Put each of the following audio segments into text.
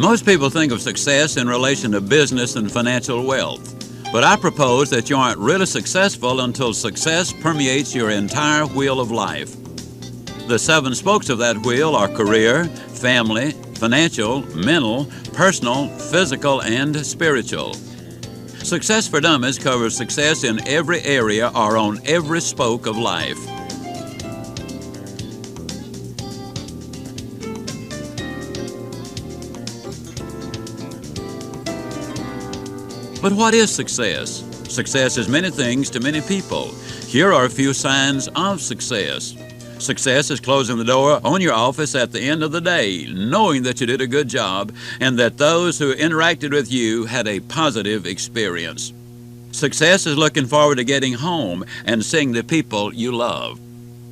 Most people think of success in relation to business and financial wealth, but I propose that you aren't really successful until success permeates your entire wheel of life. The 7 spokes of that wheel are career, family, financial, mental, personal, physical, and spiritual. Success for Dummies covers success in every area or on every spoke of life. But what is success? Success is many things to many people. Here are a few signs of success. Success is closing the door on your office at the end of the day, knowing that you did a good job and that those who interacted with you had a positive experience. Success is looking forward to getting home and seeing the people you love.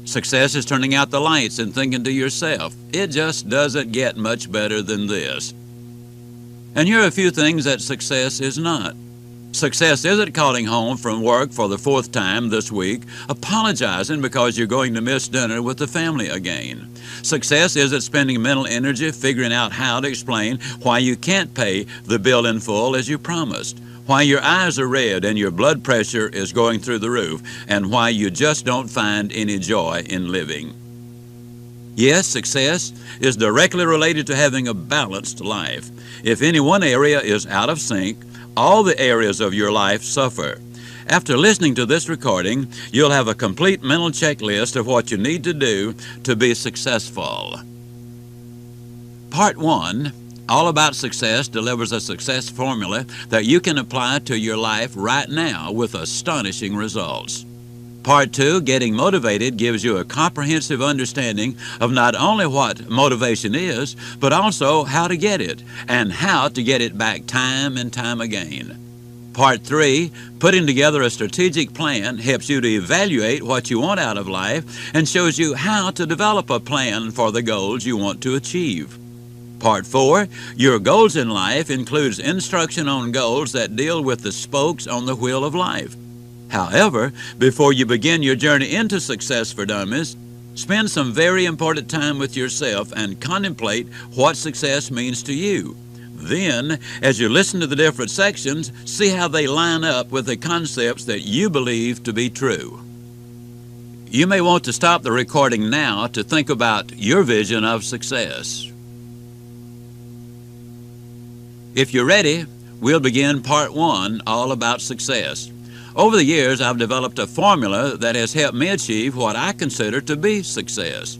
Success is turning out the lights and thinking to yourself, it just doesn't get much better than this. And here are a few things that success is not. Success isn't calling home from work for the 4th time this week, apologizing because you're going to miss dinner with the family again. Success isn't spending mental energy figuring out how to explain why you can't pay the bill in full as you promised, why your eyes are red and your blood pressure is going through the roof, and why you just don't find any joy in living. Yes, success is directly related to having a balanced life. If any one area is out of sync, all the areas of your life suffer. After listening to this recording, you'll have a complete mental checklist of what you need to do to be successful. Part 1, All About Success, delivers a success formula that you can apply to your life right now with astonishing results. Part 2, Getting Motivated, gives you a comprehensive understanding of not only what motivation is, but also how to get it and how to get it back time and time again. Part 3, Putting Together a Strategic Plan, helps you to evaluate what you want out of life and shows you how to develop a plan for the goals you want to achieve. Part 4, Your Goals in Life, includes instruction on goals that deal with the spokes on the wheel of life. However, before you begin your journey into Success for Dummies, spend some very important time with yourself and contemplate what success means to you. Then, as you listen to the different sections, see how they line up with the concepts that you believe to be true. You may want to stop the recording now to think about your vision of success. If you're ready, we'll begin Part 1, All About Success. Over the years, I've developed a formula that has helped me achieve what I consider to be success.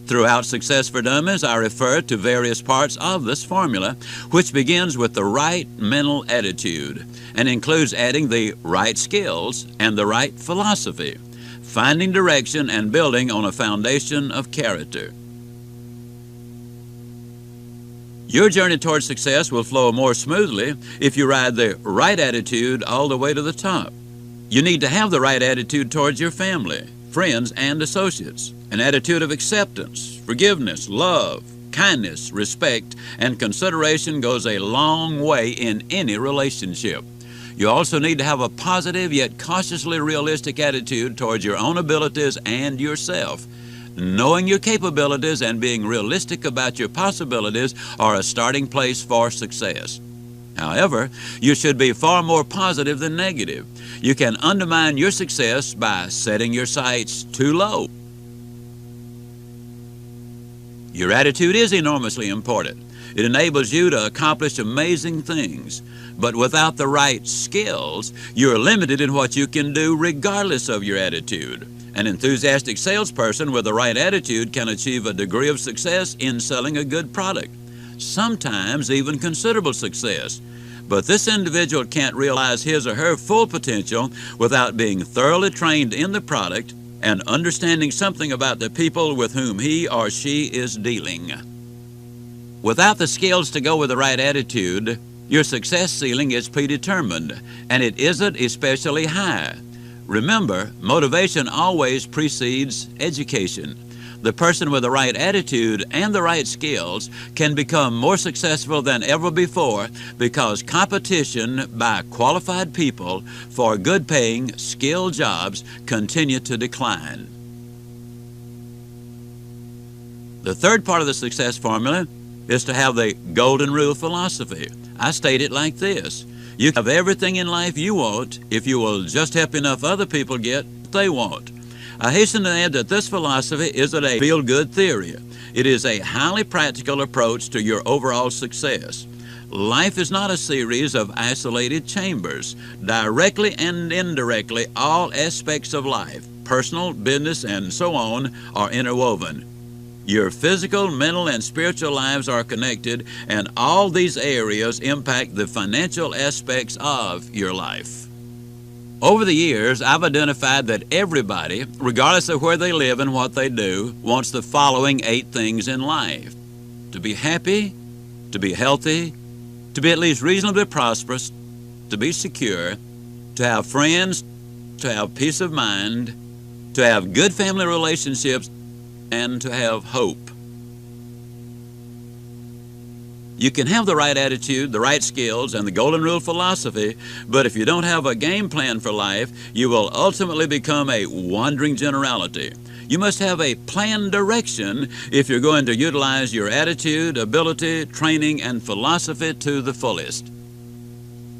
Throughout Success for Dummies, I refer to various parts of this formula, which begins with the right mental attitude and includes adding the right skills and the right philosophy, finding direction and building on a foundation of character. Your journey towards success will flow more smoothly if you ride the right attitude all the way to the top. You need to have the right attitude towards your family, friends, and associates. An attitude of acceptance, forgiveness, love, kindness, respect, and consideration goes a long way in any relationship. You also need to have a positive yet cautiously realistic attitude towards your own abilities and yourself. Knowing your capabilities and being realistic about your possibilities are a starting place for success. However, you should be far more positive than negative. You can undermine your success by setting your sights too low. Your attitude is enormously important. It enables you to accomplish amazing things. But without the right skills, you're limited in what you can do regardless of your attitude. An enthusiastic salesperson with the right attitude can achieve a degree of success in selling a good product, sometimes even considerable success. But this individual can't realize his or her full potential without being thoroughly trained in the product and understanding something about the people with whom he or she is dealing. Without the skills to go with the right attitude, your success ceiling is predetermined, and it isn't especially high. Remember, motivation always precedes education. The person with the right attitude and the right skills can become more successful than ever before because competition by qualified people for good-paying, skilled jobs continue to decline. The third part of the success formula is to have the golden rule philosophy. I state it like this: you can have everything in life you want if you will just help enough other people get what they want. I hasten to add that this philosophy isn't a feel-good theory. It is a highly practical approach to your overall success. Life is not a series of isolated chambers. Directly and indirectly, all aspects of life, personal, business, and so on, are interwoven. Your physical, mental, and spiritual lives are connected, and all these areas impact the financial aspects of your life. Over the years, I've identified that everybody, regardless of where they live and what they do, wants the following 8 things in life: to be happy, to be healthy, to be at least reasonably prosperous, to be secure, to have friends, to have peace of mind, to have good family relationships, and to have hope. You can have the right attitude, the right skills, and the golden rule philosophy, but if you don't have a game plan for life, you will ultimately become a wandering generality. You must have a planned direction if you're going to utilize your attitude, ability, training, and philosophy to the fullest.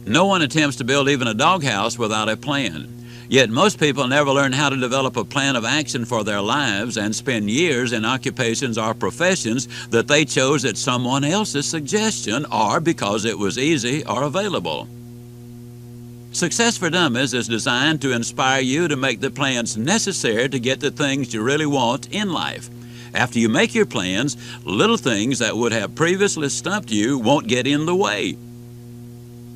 No one attempts to build even a doghouse without a plan. Yet most people never learn how to develop a plan of action for their lives and spend years in occupations or professions that they chose at someone else's suggestion or because it was easy or available. Success for Dummies is designed to inspire you to make the plans necessary to get the things you really want in life. After you make your plans, little things that would have previously stumped you won't get in the way.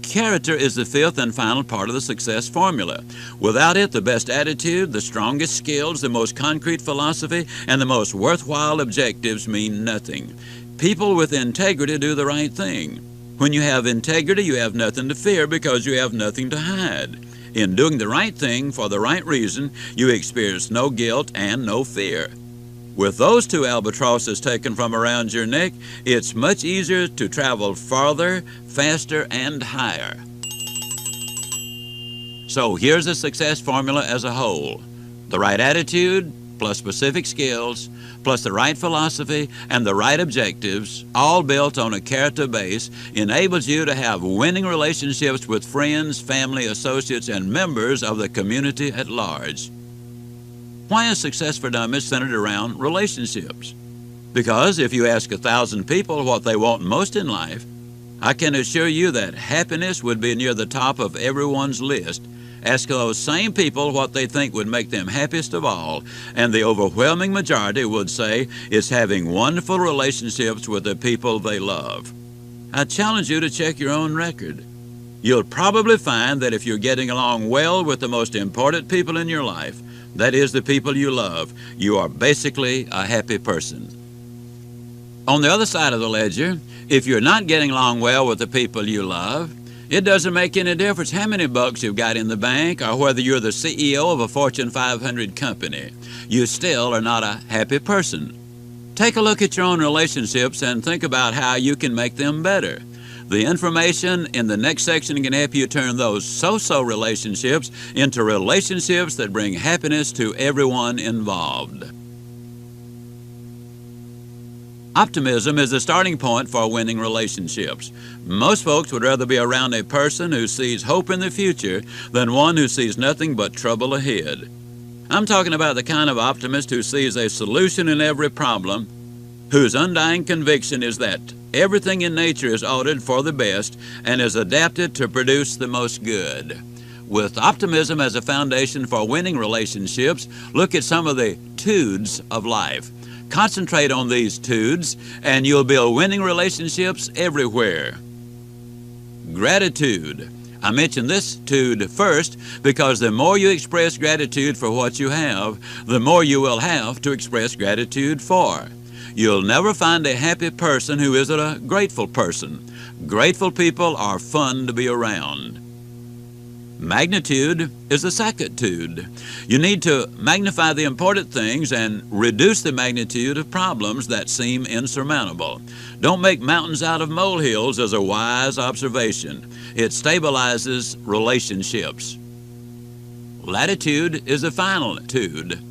Character is the 5th and final part of the success formula. Without it, the best attitude, the strongest skills, the most concrete philosophy, and the most worthwhile objectives mean nothing. People with integrity do the right thing. When you have integrity, you have nothing to fear because you have nothing to hide. In doing the right thing for the right reason, you experience no guilt and no fear. With those 2 albatrosses taken from around your neck, it's much easier to travel farther, faster, and higher. So here's the success formula as a whole: the right attitude, plus specific skills, plus the right philosophy and the right objectives, all built on a character base, enables you to have winning relationships with friends, family, associates, and members of the community at large. Why is Success for Dummies centered around relationships? Because if you ask 1,000 people what they want most in life, I can assure you that happiness would be near the top of everyone's list. Ask those same people what they think would make them happiest of all, and the overwhelming majority would say it's having wonderful relationships with the people they love. I challenge you to check your own record. You'll probably find that if you're getting along well with the most important people in your life, that is, the people you love, you are basically a happy person. On the other side of the ledger, if you're not getting along well with the people you love, it doesn't make any difference how many bucks you've got in the bank or whether you're the CEO of a Fortune 500 company. You still are not a happy person. Take a look at your own relationships and think about how you can make them better. The information in the next section can help you turn those so-so relationships into relationships that bring happiness to everyone involved. Optimism is the starting point for winning relationships. Most folks would rather be around a person who sees hope in the future than one who sees nothing but trouble ahead. I'm talking about the kind of optimist who sees a solution in every problem, whose undying conviction is that everything in nature is altered for the best and is adapted to produce the most good. With optimism as a foundation for winning relationships, look at some of the tudes of life. Concentrate on these tudes and you'll build winning relationships everywhere. Gratitude. I mention this tude first because the more you express gratitude for what you have, the more you will have to express gratitude for. You'll never find a happy person who isn't a grateful person. Grateful people are fun to be around. Magnitude is the second tude. You need to magnify the important things and reduce the magnitude of problems that seem insurmountable. Don't make mountains out of molehills is a wise observation. It stabilizes relationships. Latitude is the final tude.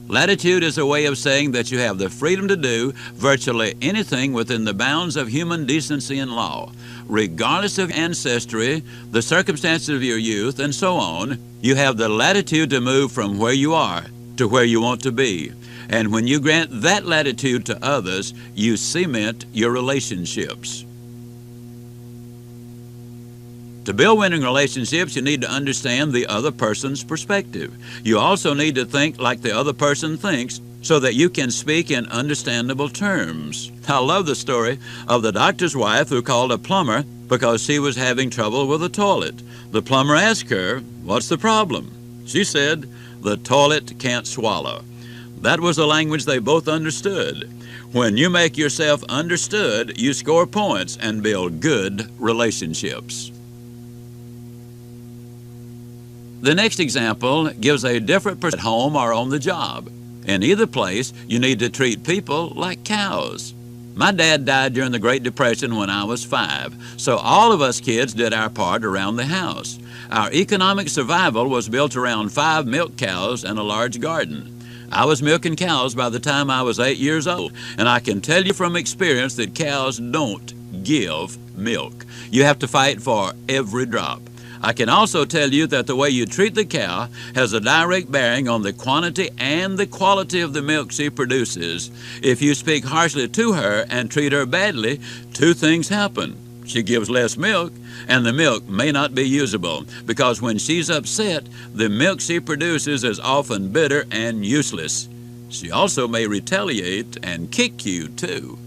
Latitude is a way of saying that you have the freedom to do virtually anything within the bounds of human decency and law. Regardless of ancestry, the circumstances of your youth, and so on, you have the latitude to move from where you are to where you want to be. And when you grant that latitude to others, you cement your relationships. To build winning relationships, you need to understand the other person's perspective. You also need to think like the other person thinks so that you can speak in understandable terms. I love the story of the doctor's wife who called a plumber because she was having trouble with the toilet. The plumber asked her, "What's the problem?" She said, "The toilet can't swallow." That was a language they both understood. When you make yourself understood, you score points and build good relationships. The next example gives a different perspective at home or on the job. In either place, you need to treat people like cows. My dad died during the Great Depression when I was 5, so all of us kids did our part around the house. Our economic survival was built around 5 milk cows and a large garden. I was milking cows by the time I was 8 years old, and I can tell you from experience that cows don't give milk. You have to fight for every drop. I can also tell you that the way you treat the cow has a direct bearing on the quantity and the quality of the milk she produces. If you speak harshly to her and treat her badly, 2 things happen. She gives less milk, and the milk may not be usable, because when she's upset, the milk she produces is often bitter and useless. She also may retaliate and kick you, too.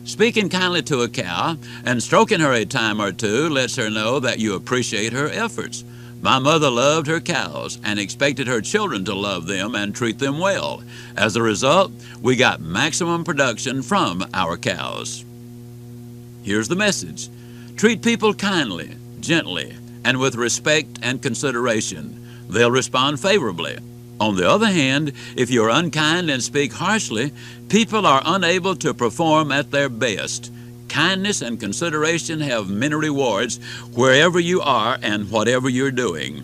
Speaking kindly to a cow and stroking her a time or 2 lets her know that you appreciate her efforts. My mother loved her cows and expected her children to love them and treat them well. As a result, we got maximum production from our cows. Here's the message. Treat people kindly, gently, and with respect and consideration. They'll respond favorably. On the other hand, if you're unkind and speak harshly, people are unable to perform at their best. Kindness and consideration have many rewards wherever you are and whatever you're doing.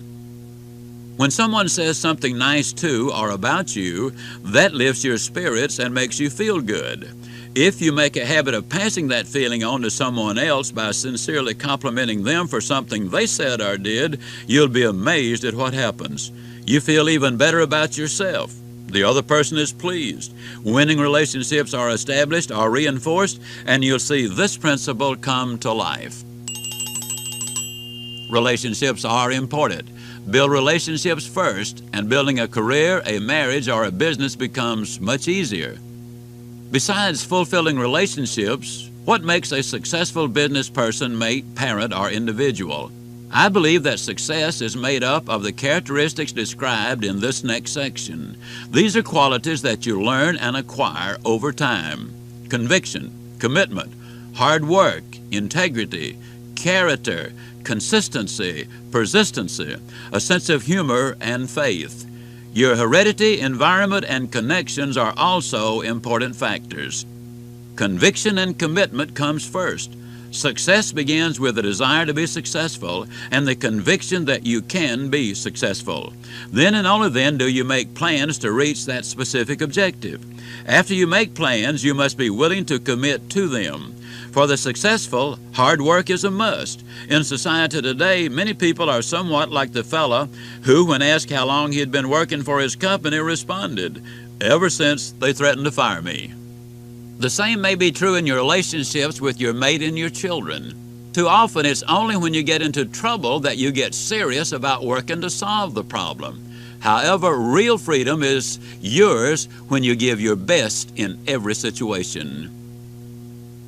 When someone says something nice to or about you, that lifts your spirits and makes you feel good. If you make a habit of passing that feeling on to someone else by sincerely complimenting them for something they said or did, you'll be amazed at what happens. You feel even better about yourself. The other person is pleased. Winning relationships are established or reinforced, and you'll see this principle come to life. Relationships are important. Build relationships first, and building a career, a marriage, or a business becomes much easier. Besides fulfilling relationships, what makes a successful business person, mate, parent, or individual? I believe that success is made up of the characteristics described in this next section. These are qualities that you learn and acquire over time. Conviction, commitment, hard work, integrity, character, consistency, persistency, a sense of humor, and faith. Your heredity, environment, and connections are also important factors. Conviction and commitment comes first. Success begins with a desire to be successful and the conviction that you can be successful. Then and only then do you make plans to reach that specific objective. After you make plans, you must be willing to commit to them. For the successful, hard work is a must. In society today, many people are somewhat like the fellow who, when asked how long he had been working for his company, responded, "Ever since they threatened to fire me." The same may be true in your relationships with your mate and your children. Too often, it's only when you get into trouble that you get serious about working to solve the problem. However, real freedom is yours when you give your best in every situation.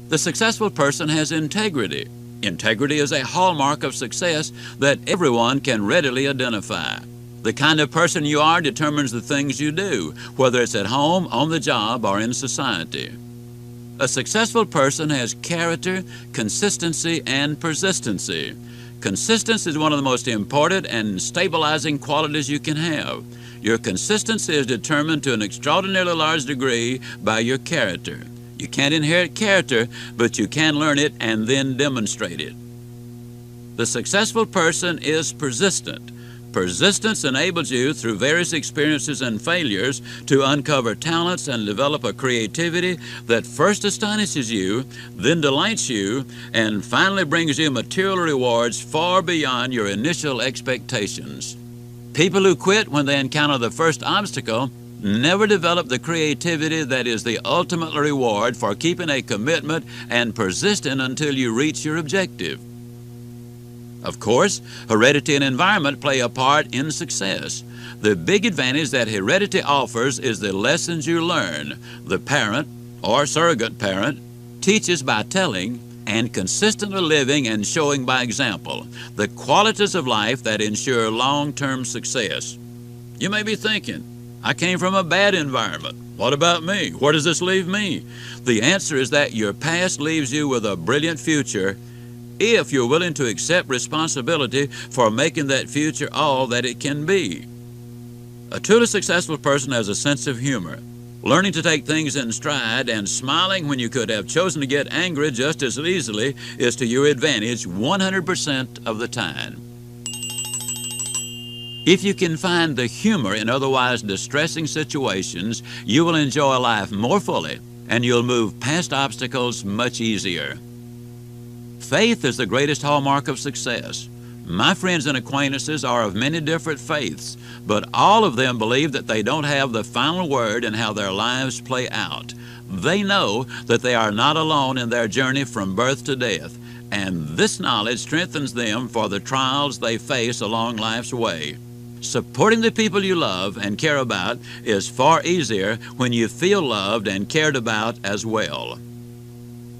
The successful person has integrity. Integrity is a hallmark of success that everyone can readily identify. The kind of person you are determines the things you do, whether it's at home, on the job, or in society. A successful person has character, consistency, and persistency. Consistency is one of the most important and stabilizing qualities you can have. Your consistency is determined to an extraordinarily large degree by your character. You can't inherit character, but you can learn it and then demonstrate it. The successful person is persistent. Persistence enables you, through various experiences and failures, to uncover talents and develop a creativity that first astonishes you, then delights you, and finally brings you material rewards far beyond your initial expectations. People who quit when they encounter the first obstacle never develop the creativity that is the ultimate reward for keeping a commitment and persisting until you reach your objective. Of course, heredity and environment play a part in success. The big advantage that heredity offers is the lessons you learn. The parent, or surrogate parent, teaches by telling and consistently living and showing by example the qualities of life that ensure long-term success. You may be thinking, I came from a bad environment. What about me? Where does this leave me? The answer is that your past leaves you with a brilliant future if you're willing to accept responsibility for making that future all that it can be. A truly successful person has a sense of humor, learning to take things in stride and smiling when you could have chosen to get angry just as easily is to your advantage 100% of the time. If you can find the humor in otherwise distressing situations, you will enjoy life more fully and you'll move past obstacles much easier. Faith is the greatest hallmark of success. My friends and acquaintances are of many different faiths, but all of them believe that they don't have the final word in how their lives play out. They know that they are not alone in their journey from birth to death, and this knowledge strengthens them for the trials they face along life's way. Supporting the people you love and care about is far easier when you feel loved and cared about as well.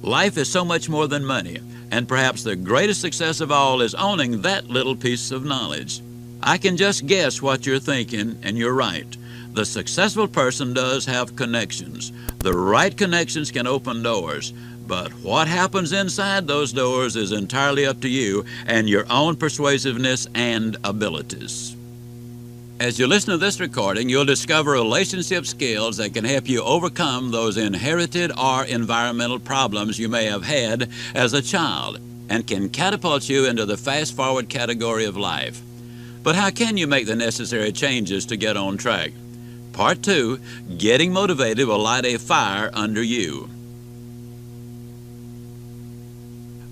Life is so much more than money. And perhaps the greatest success of all is owning that little piece of knowledge. I can just guess what you're thinking, and you're right. The successful person does have connections. The right connections can open doors. But what happens inside those doors is entirely up to you and your own persuasiveness and abilities. As you listen to this recording, you'll discover relationship skills that can help you overcome those inherited or environmental problems you may have had as a child and can catapult you into the fast-forward category of life. But how can you make the necessary changes to get on track? Part 2, Getting Motivated will light a fire under you.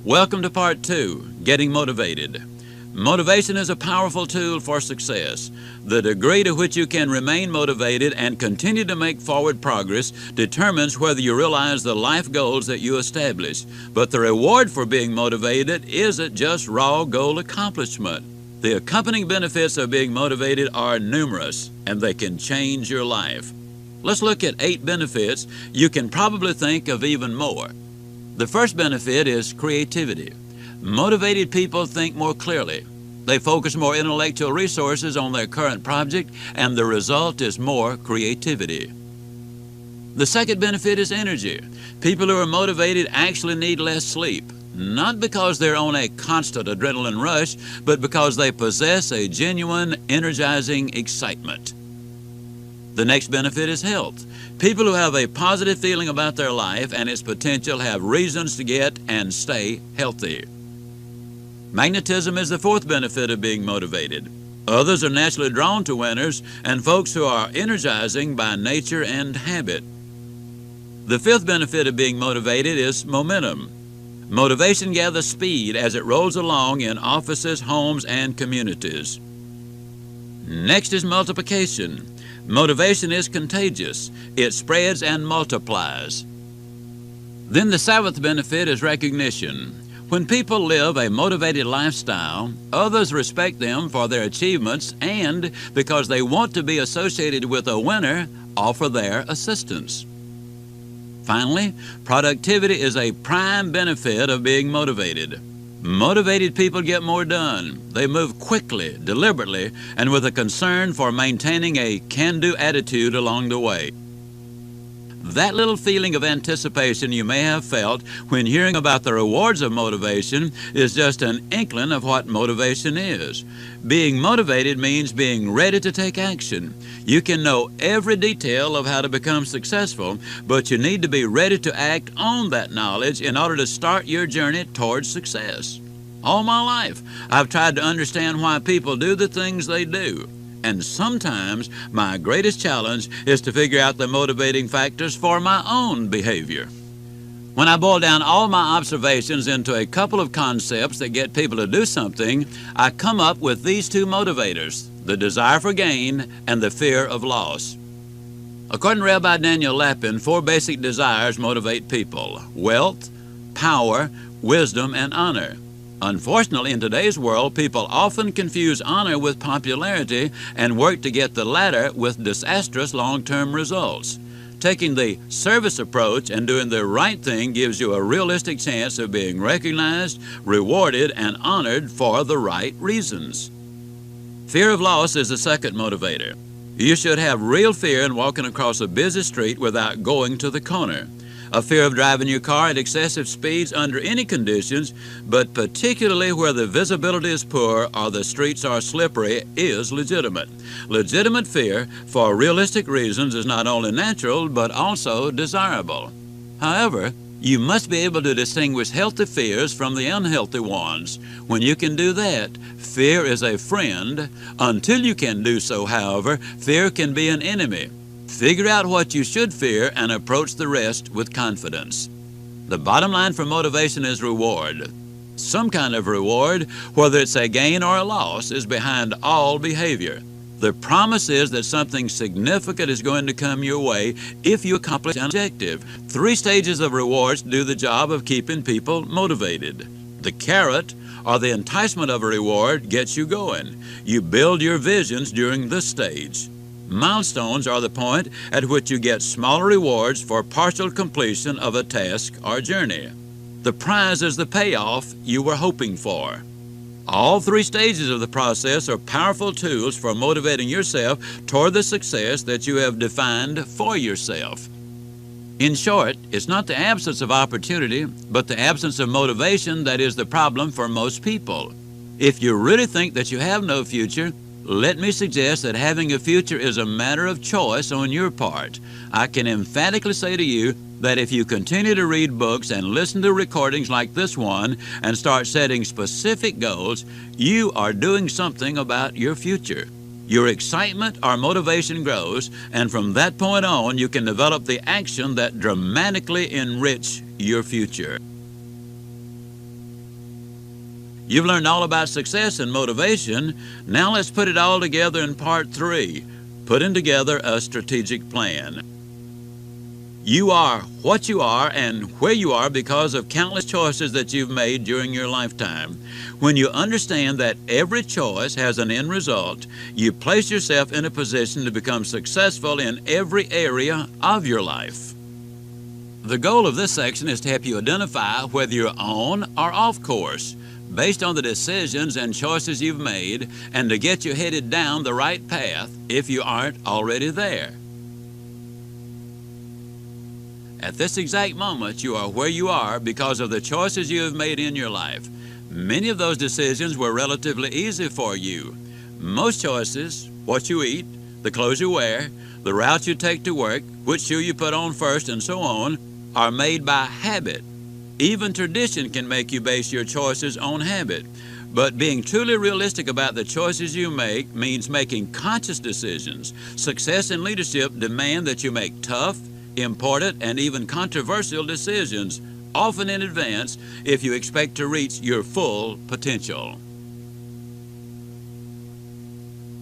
Welcome to Part 2, Getting Motivated. Motivation is a powerful tool for success. The degree to which you can remain motivated and continue to make forward progress determines whether you realize the life goals that you establish. But the reward for being motivated isn't just raw goal accomplishment. The accompanying benefits of being motivated are numerous, and they can change your life. Let's look at 8 benefits. You can probably think of even more. The first benefit is creativity. Motivated people think more clearly. They focus more intellectual resources on their current project, and the result is more creativity. The second benefit is energy. People who are motivated actually need less sleep, not because they're on a constant adrenaline rush, but because they possess a genuine, energizing excitement. The next benefit is health. People who have a positive feeling about their life and its potential have reasons to get and stay healthy. Magnetism is the fourth benefit of being motivated. Others are naturally drawn to winners and folks who are energizing by nature and habit. The fifth benefit of being motivated is momentum. Motivation gathers speed as it rolls along in offices, homes, and communities. Next is multiplication. Motivation is contagious. It spreads and multiplies. Then the seventh benefit is recognition. When people live a motivated lifestyle, others respect them for their achievements and, because they want to be associated with a winner, offer their assistance. Finally, productivity is a prime benefit of being motivated. Motivated people get more done. They move quickly, deliberately, and with a concern for maintaining a can-do attitude along the way. That little feeling of anticipation you may have felt when hearing about the rewards of motivation is just an inkling of what motivation is. Being motivated means being ready to take action. You can know every detail of how to become successful, but you need to be ready to act on that knowledge in order to start your journey towards success. All my life, I've tried to understand why people do the things they do. And sometimes my greatest challenge is to figure out the motivating factors for my own behavior. When I boil down all my observations into a couple of concepts that get people to do something, I come up with these two motivators: the desire for gain and the fear of loss. According to Rabbi Daniel Lapin, 4 basic desires motivate people: wealth, power, wisdom, and honor. Unfortunately, in today's world, people often confuse honor with popularity and work to get the latter with disastrous long-term results. Taking the service approach and doing the right thing gives you a realistic chance of being recognized, rewarded, and honored for the right reasons. Fear of loss is the second motivator. You should have real fear in walking across a busy street without going to the corner. A fear of driving your car at excessive speeds under any conditions, but particularly where the visibility is poor or the streets are slippery, is legitimate. Legitimate fear, for realistic reasons, is not only natural, but also desirable. However, you must be able to distinguish healthy fears from the unhealthy ones. When you can do that, fear is a friend. Until you can do so, however, fear can be an enemy. Figure out what you should fear and approach the rest with confidence. The bottom line for motivation is reward. Some kind of reward, whether it's a gain or a loss, is behind all behavior. The promise is that something significant is going to come your way if you accomplish an objective. 3 stages of rewards do the job of keeping people motivated. The carrot, or the enticement of a reward, gets you going. You build your visions during this stage. Milestones are the point at which you get smaller rewards for partial completion of a task or journey. The prize is the payoff you were hoping for. All 3 stages of the process are powerful tools for motivating yourself toward the success that you have defined for yourself. In short, it's not the absence of opportunity, but the absence of motivation that is the problem for most people. If you really think that you have no future, let me suggest that having a future is a matter of choice on your part. I can emphatically say to you that if you continue to read books and listen to recordings like this one and start setting specific goals, you are doing something about your future. Your excitement or motivation grows, and from that point on, you can develop the action that dramatically enrich your future. You've learned all about success and motivation. Now let's put it all together in part 3, putting together a strategic plan. You are what you are and where you are because of countless choices that you've made during your lifetime. When you understand that every choice has an end result, you place yourself in a position to become successful in every area of your life. The goal of this section is to help you identify whether you're on or off course, based on the decisions and choices you've made, and to get you headed down the right path if you aren't already there. At this exact moment, you are where you are because of the choices you have made in your life. Many of those decisions were relatively easy for you. Most choices, what you eat, the clothes you wear, the route you take to work, which shoe you put on first, and so on, are made by habit. Even tradition can make you base your choices on habit. But being truly realistic about the choices you make means making conscious decisions. Success in leadership demands that you make tough, important, and even controversial decisions, often in advance, if you expect to reach your full potential.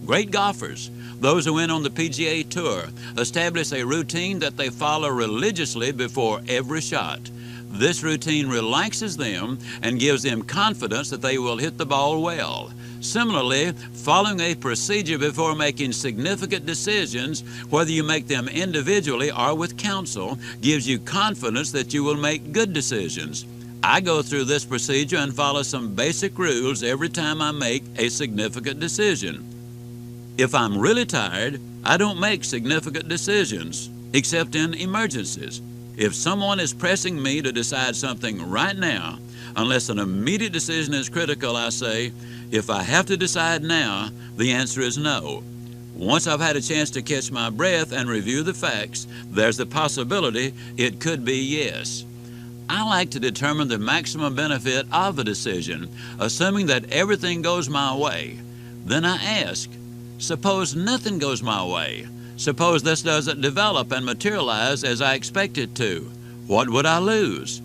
Great golfers, those who win on the PGA Tour, establish a routine that they follow religiously before every shot. This routine relaxes them and gives them confidence that they will hit the ball well. Similarly, following a procedure before making significant decisions, whether you make them individually or with counsel, gives you confidence that you will make good decisions. I go through this procedure and follow some basic rules every time I make a significant decision. If I'm really tired, I don't make significant decisions, except in emergencies. If someone is pressing me to decide something right now, unless an immediate decision is critical, I say, if I have to decide now, the answer is no. Once I've had a chance to catch my breath and review the facts, there's the possibility it could be yes. I like to determine the maximum benefit of a decision, assuming that everything goes my way. Then I ask, suppose nothing goes my way. Suppose this doesn't develop and materialize as I expect it to. What would I lose?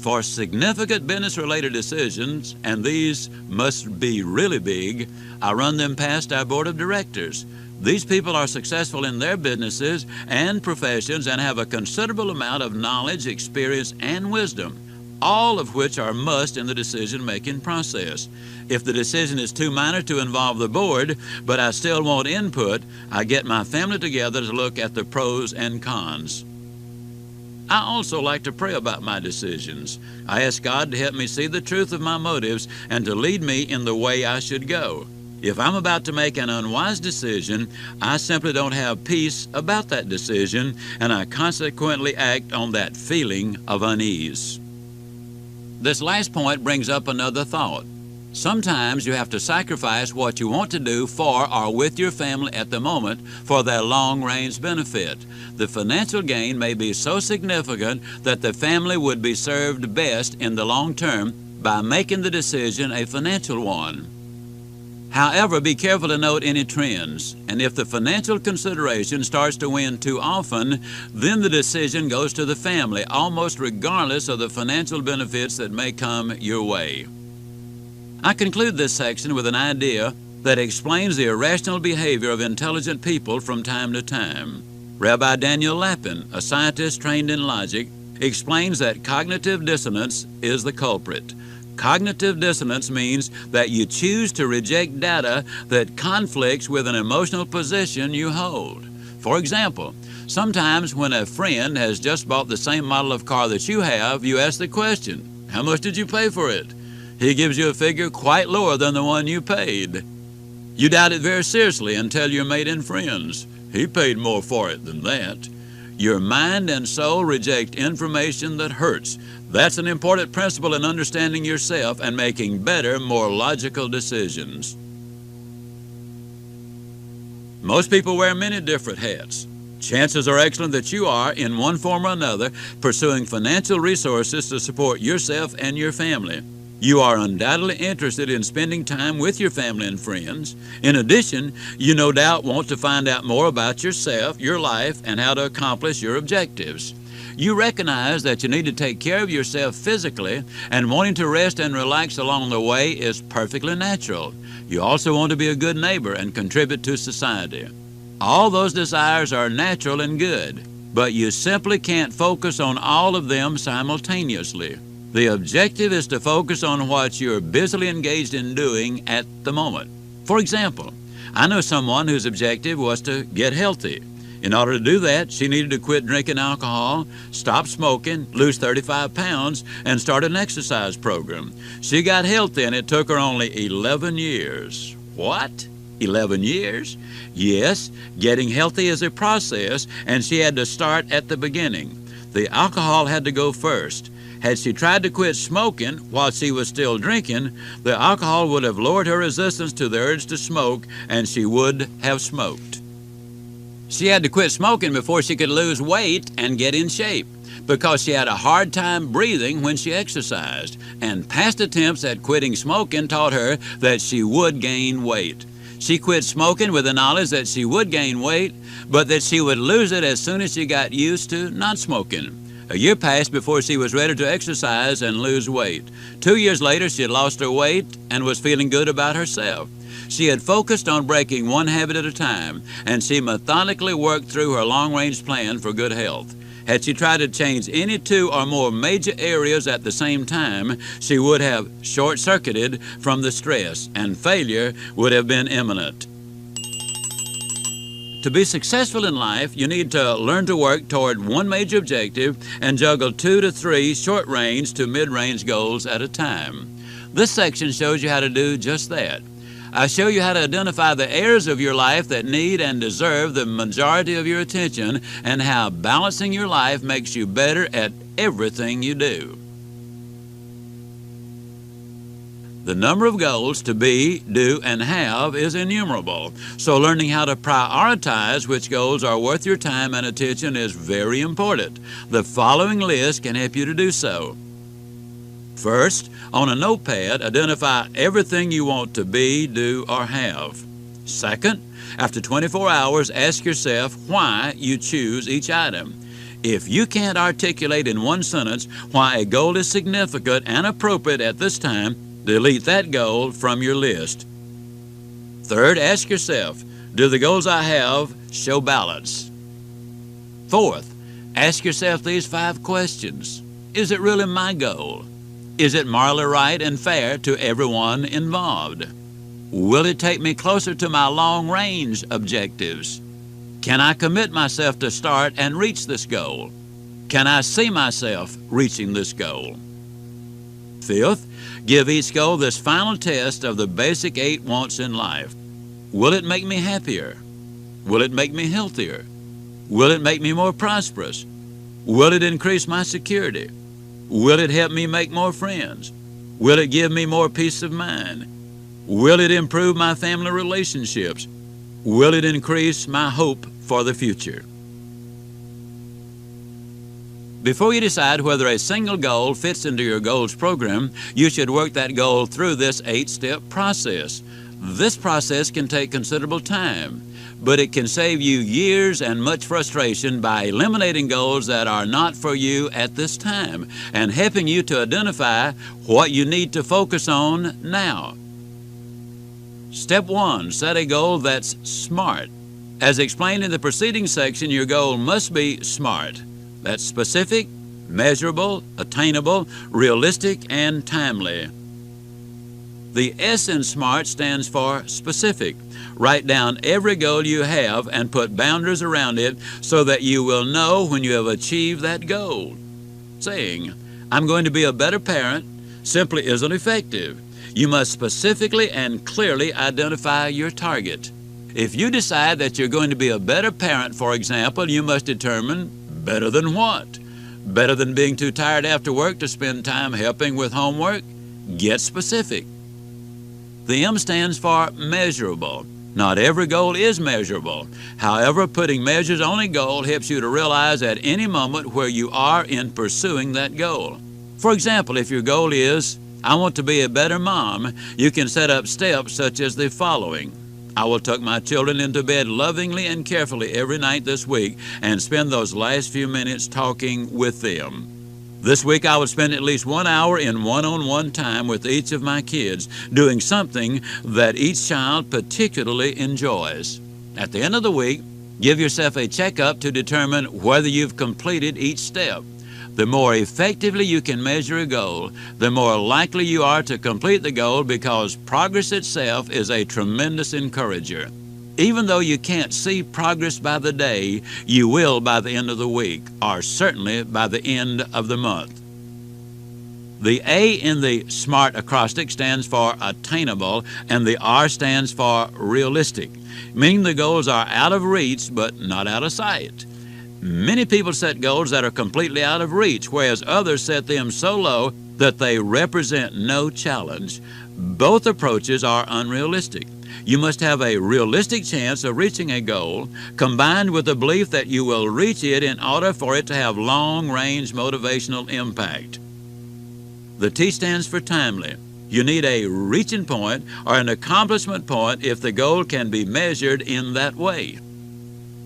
For significant business-related decisions, and these must be really big, I run them past our board of directors. These people are successful in their businesses and professions and have a considerable amount of knowledge, experience, and wisdom, all of which are must in the decision-making process. If the decision is too minor to involve the board, but I still want input, I get my family together to look at the pros and cons. I also like to pray about my decisions. I ask God to help me see the truth of my motives and to lead me in the way I should go. If I'm about to make an unwise decision, I simply don't have peace about that decision, and I consequently act on that feeling of unease. This last point brings up another thought. Sometimes you have to sacrifice what you want to do for or with your family at the moment for their long-range benefit. The financial gain may be so significant that the family would be served best in the long term by making the decision a financial one. However, be careful to note any trends, and if the financial consideration starts to win too often, then the decision goes to the family, almost regardless of the financial benefits that may come your way. I conclude this section with an idea that explains the irrational behavior of intelligent people from time to time. Rabbi Daniel Lapin, a scientist trained in logic, explains that cognitive dissonance is the culprit. Cognitive dissonance means that you choose to reject data that conflicts with an emotional position you hold. For example, sometimes when a friend has just bought the same model of car that you have, you ask the question, "How much did you pay for it?" He gives you a figure quite lower than the one you paid. You doubt it very seriously and tell your mate and friends, "He paid more for it than that." Your mind and soul reject information that hurts. That's an important principle in understanding yourself and making better, more logical decisions. Most people wear many different hats. Chances are excellent that you are, in one form or another, pursuing financial resources to support yourself and your family. You are undoubtedly interested in spending time with your family and friends. In addition, you no doubt want to find out more about yourself, your life, and how to accomplish your objectives. You recognize that you need to take care of yourself physically, and wanting to rest and relax along the way is perfectly natural. You also want to be a good neighbor and contribute to society. All those desires are natural and good, but you simply can't focus on all of them simultaneously. The objective is to focus on what you're busily engaged in doing at the moment. For example, I know someone whose objective was to get healthy. In order to do that, she needed to quit drinking alcohol, stop smoking, lose 35 pounds, and start an exercise program. She got healthy, and it took her only 11 years. What? 11 years? Yes, getting healthy is a process, and she had to start at the beginning. The alcohol had to go first. Had she tried to quit smoking while she was still drinking, the alcohol would have lowered her resistance to the urge to smoke, and she would have smoked. She had to quit smoking before she could lose weight and get in shape, because she had a hard time breathing when she exercised, and past attempts at quitting smoking taught her that she would gain weight. She quit smoking with the knowledge that she would gain weight, but that she would lose it as soon as she got used to not smoking. A year passed before she was ready to exercise and lose weight. 2 years later, she had lost her weight and was feeling good about herself. She had focused on breaking one habit at a time, and she methodically worked through her long-range plan for good health. Had she tried to change any 2 or more major areas at the same time, she would have short-circuited from the stress, and failure would have been imminent. To be successful in life, you need to learn to work toward one major objective and juggle 2 to 3 short-range to mid-range goals at a time. This section shows you how to do just that. I show you how to identify the areas of your life that need and deserve the majority of your attention, and how balancing your life makes you better at everything you do. The number of goals to be, do, and have is innumerable, so learning how to prioritize which goals are worth your time and attention is very important. The following list can help you to do so. First, on a notepad, identify everything you want to be, do, or have. Second, after 24 hours, ask yourself why you choose each item. If you can't articulate in one sentence why a goal is significant and appropriate at this time, delete that goal from your list. Third, ask yourself, do the goals I have show balance? Fourth, ask yourself these 5 questions. Is it really my goal? Is it morally right and fair to everyone involved? Will it take me closer to my long-range objectives? Can I commit myself to start and reach this goal? Can I see myself reaching this goal? Fifth, give each goal this final test of the basic 8 wants in life. Will it make me happier? Will it make me healthier? Will it make me more prosperous? Will it increase my security? Will it help me make more friends? Will it give me more peace of mind? Will it improve my family relationships? Will it increase my hope for the future? Before you decide whether a single goal fits into your goals program, you should work that goal through this 8-step process. This process can take considerable time, but it can save you years and much frustration by eliminating goals that are not for you at this time and helping you to identify what you need to focus on now. Step 1, set a goal that's SMART. As explained in the preceding section, your goal must be SMART. That's specific, measurable, attainable, realistic, and timely. The S in SMART stands for specific. Write down every goal you have and put boundaries around it so that you will know when you have achieved that goal. Saying, I'm going to be a better parent, simply isn't effective. You must specifically and clearly identify your target. If you decide that you're going to be a better parent, for example, you must determine better than what? Better than being too tired after work to spend time helping with homework? Get specific. The M stands for measurable. Not every goal is measurable. However, putting measures on a goal helps you to realize at any moment where you are in pursuing that goal. For example, if your goal is, I want to be a better mom, you can set up steps such as the following. I will tuck my children into bed lovingly and carefully every night this week and spend those last few minutes talking with them. This week I will spend at least 1 hour in one-on-one time with each of my kids, doing something that each child particularly enjoys. At the end of the week, give yourself a checkup to determine whether you've completed each step. The more effectively you can measure a goal, the more likely you are to complete the goal because progress itself is a tremendous encourager. Even though you can't see progress by the day, you will by the end of the week, or certainly by the end of the month. The A in the SMART acrostic stands for attainable, and the R stands for realistic, meaning the goals are out of reach but not out of sight. Many people set goals that are completely out of reach, whereas others set them so low that they represent no challenge. Both approaches are unrealistic. You must have a realistic chance of reaching a goal, combined with the belief that you will reach it in order for it to have long-range motivational impact. The T stands for timely. You need a reaching point or an accomplishment point if the goal can be measured in that way.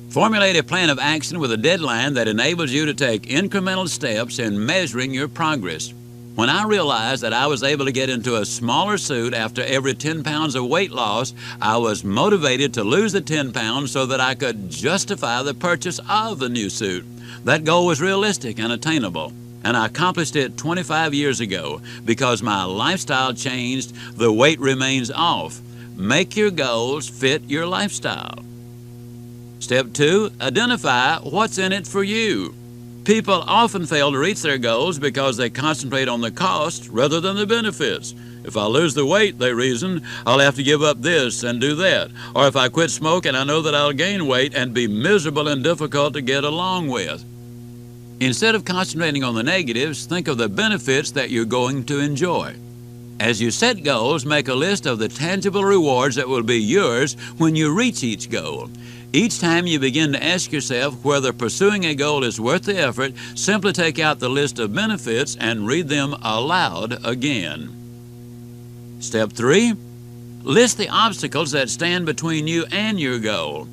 Formulate a plan of action with a deadline that enables you to take incremental steps in measuring your progress. When I realized that I was able to get into a smaller suit after every 10 pounds of weight loss, I was motivated to lose the 10 pounds so that I could justify the purchase of the new suit. That goal was realistic and attainable, and I accomplished it 25 years ago. Because my lifestyle changed, the weight remains off. Make your goals fit your lifestyle. Step 2, identify what's in it for you. People often fail to reach their goals because they concentrate on the cost rather than the benefits. If I lose the weight, they reason, I'll have to give up this and do that. Or if I quit smoking, I know that I'll gain weight and be miserable and difficult to get along with. Instead of concentrating on the negatives, think of the benefits that you're going to enjoy. As you set goals, make a list of the tangible rewards that will be yours when you reach each goal. Each time you begin to ask yourself whether pursuing a goal is worth the effort, simply take out the list of benefits and read them aloud again. Step 3. List the obstacles that stand between you and your goal.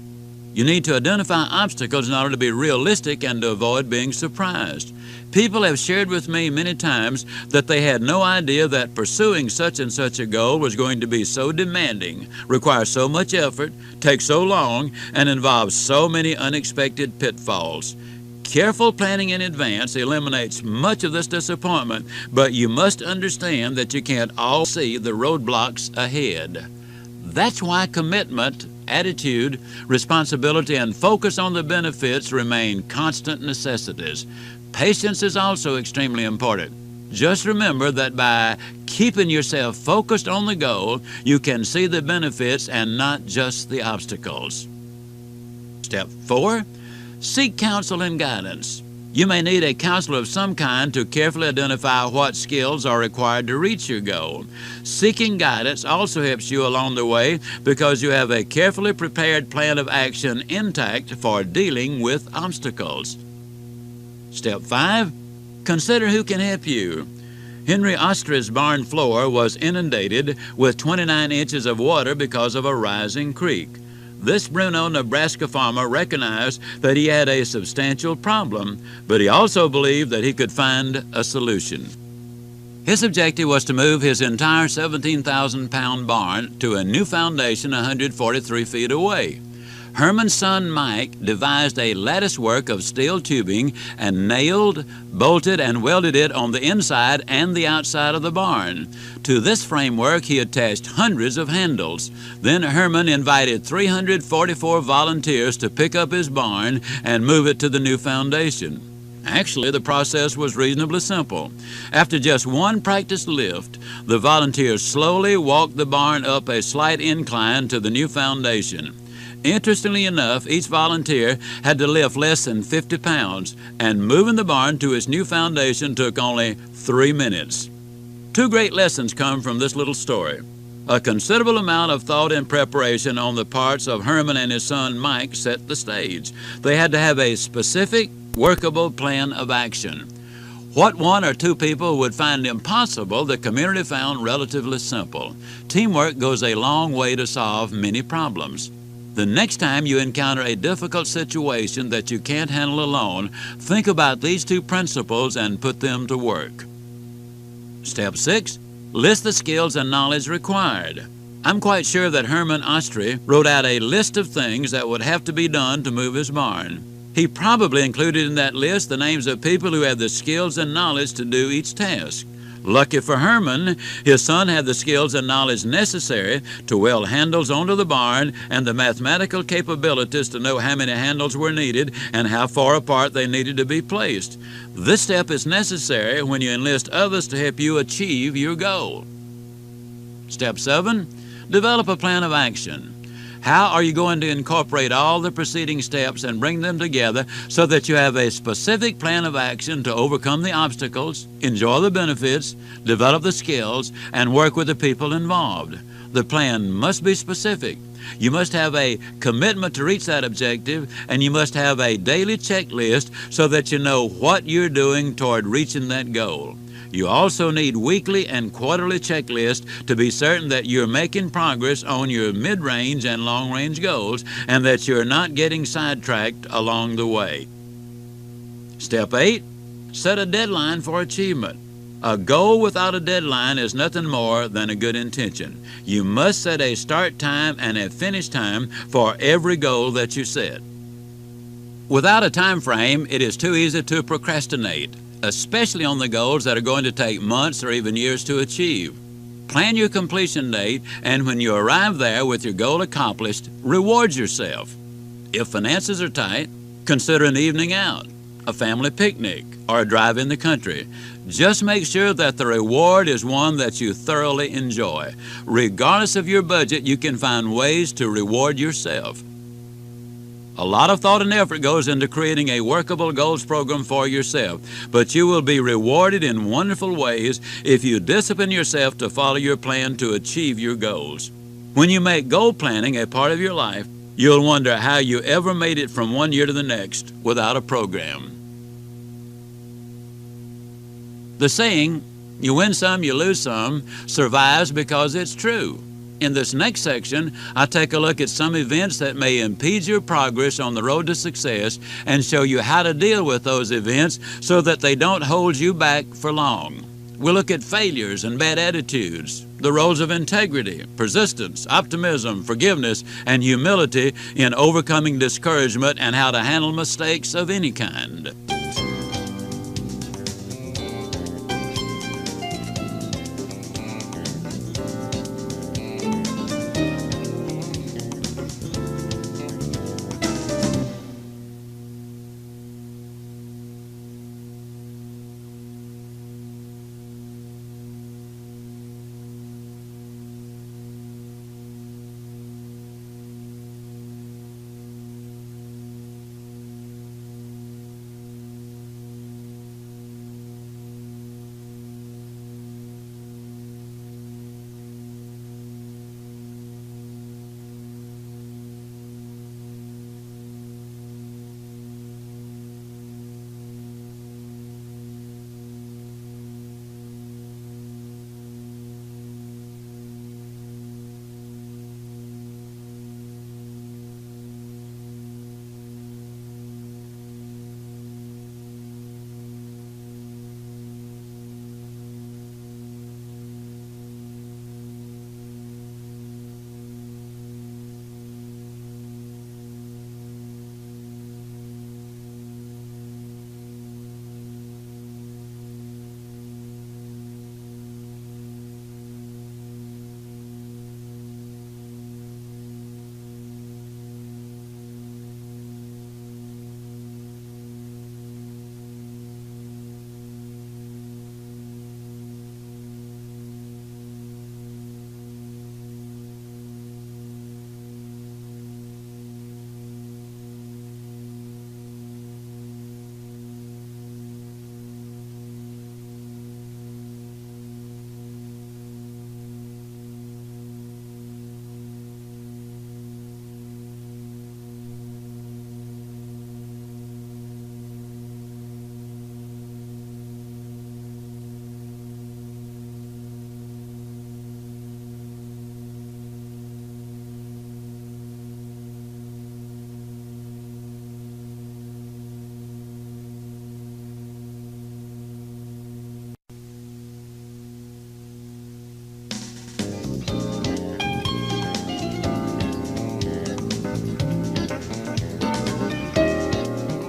You need to identify obstacles in order to be realistic and to avoid being surprised. People have shared with me many times that they had no idea that pursuing such and such a goal was going to be so demanding, require so much effort, take so long, and involve so many unexpected pitfalls. Careful planning in advance eliminates much of this disappointment, but you must understand that you can't all see the roadblocks ahead. That's why commitment, attitude, responsibility, and focus on the benefits remain constant necessities. Patience is also extremely important. Just remember that by keeping yourself focused on the goal, you can see the benefits and not just the obstacles. Step 4. Seek counsel and guidance. You may need a counselor of some kind to carefully identify what skills are required to reach your goal. Seeking guidance also helps you along the way because you have a carefully prepared plan of action intact for dealing with obstacles. Step 5. Consider who can help you. Henry Ostra's barn floor was inundated with 29 inches of water because of a rising creek. This Bruno, Nebraska farmer recognized that he had a substantial problem, but he also believed that he could find a solution. His objective was to move his entire 17,000-pound barn to a new foundation 143 feet away. Herman's son Mike devised a latticework of steel tubing and nailed, bolted, and welded it on the inside and the outside of the barn. To this framework he attached hundreds of handles. Then Herman invited 344 volunteers to pick up his barn and move it to the new foundation. Actually, the process was reasonably simple. After just one practice lift, the volunteers slowly walked the barn up a slight incline to the new foundation. Interestingly enough, each volunteer had to lift less than 50 pounds, and moving the barn to its new foundation took only 3 minutes. 2 great lessons come from this little story. A considerable amount of thought and preparation on the parts of Herman and his son Mike set the stage. They had to have a specific, workable plan of action. What 1 or 2 people would find impossible, the community found relatively simple. Teamwork goes a long way to solve many problems. The next time you encounter a difficult situation that you can't handle alone, think about these 2 principles and put them to work. Step 6. List the skills and knowledge required. I'm quite sure that Herman Ostre wrote out a list of things that would have to be done to move his barn. He probably included in that list the names of people who had the skills and knowledge to do each task. Lucky for Herman, his son had the skills and knowledge necessary to weld handles onto the barn and the mathematical capabilities to know how many handles were needed and how far apart they needed to be placed. This step is necessary when you enlist others to help you achieve your goal. Step 7. Develop a plan of action. How are you going to incorporate all the preceding steps and bring them together so that you have a specific plan of action to overcome the obstacles, enjoy the benefits, develop the skills, and work with the people involved? The plan must be specific. You must have a commitment to reach that objective, and you must have a daily checklist so that you know what you're doing toward reaching that goal. You also need weekly and quarterly checklists to be certain that you're making progress on your mid-range and long-range goals and that you're not getting sidetracked along the way. Step 8. Set a deadline for achievement. A goal without a deadline is nothing more than a good intention. You must set a start time and a finish time for every goal that you set. Without a time frame, it is too easy to procrastinate, especially on the goals that are going to take months or even years to achieve. Plan your completion date, and when you arrive there with your goal accomplished, reward yourself. If finances are tight, consider an evening out, a family picnic, or a drive in the country. Just make sure that the reward is one that you thoroughly enjoy. Regardless of your budget, you can find ways to reward yourself. A lot of thought and effort goes into creating a workable goals program for yourself, but you will be rewarded in wonderful ways if you discipline yourself to follow your plan to achieve your goals. When you make goal planning a part of your life, you'll wonder how you ever made it from one year to the next without a program. The saying, "You win some, you lose some," survives because it's true. In this next section, I take a look at some events that may impede your progress on the road to success and show you how to deal with those events so that they don't hold you back for long. We'll look at failures and bad attitudes, the roles of integrity, persistence, optimism, forgiveness, and humility in overcoming discouragement, and how to handle mistakes of any kind.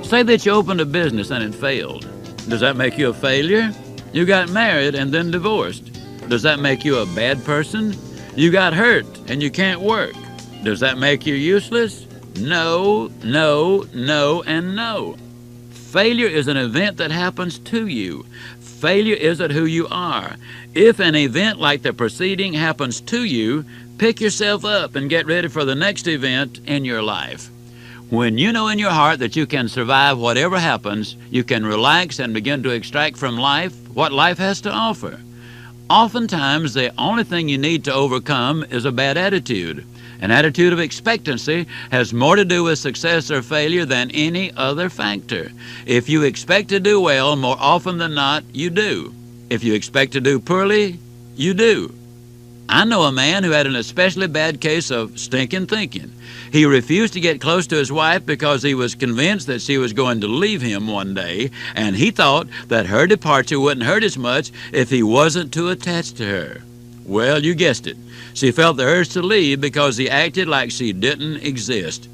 Say that you opened a business and it failed. Does that make you a failure? You got married and then divorced. Does that make you a bad person? You got hurt and you can't work. Does that make you useless? No, no, no, and no. Failure is an event that happens to you. Failure isn't who you are. If an event like the preceding happens to you, pick yourself up and get ready for the next event in your life. When you know in your heart that you can survive whatever happens, you can relax and begin to extract from life what life has to offer. Oftentimes, the only thing you need to overcome is a bad attitude. An attitude of expectancy has more to do with success or failure than any other factor. If you expect to do well, more often than not, you do. If you expect to do poorly, you do. I know a man who had an especially bad case of stinking thinking. He refused to get close to his wife because he was convinced that she was going to leave him one day, and he thought that her departure wouldn't hurt as much if he wasn't too attached to her. Well, you guessed it. She felt the urge to leave because he acted like she didn't exist.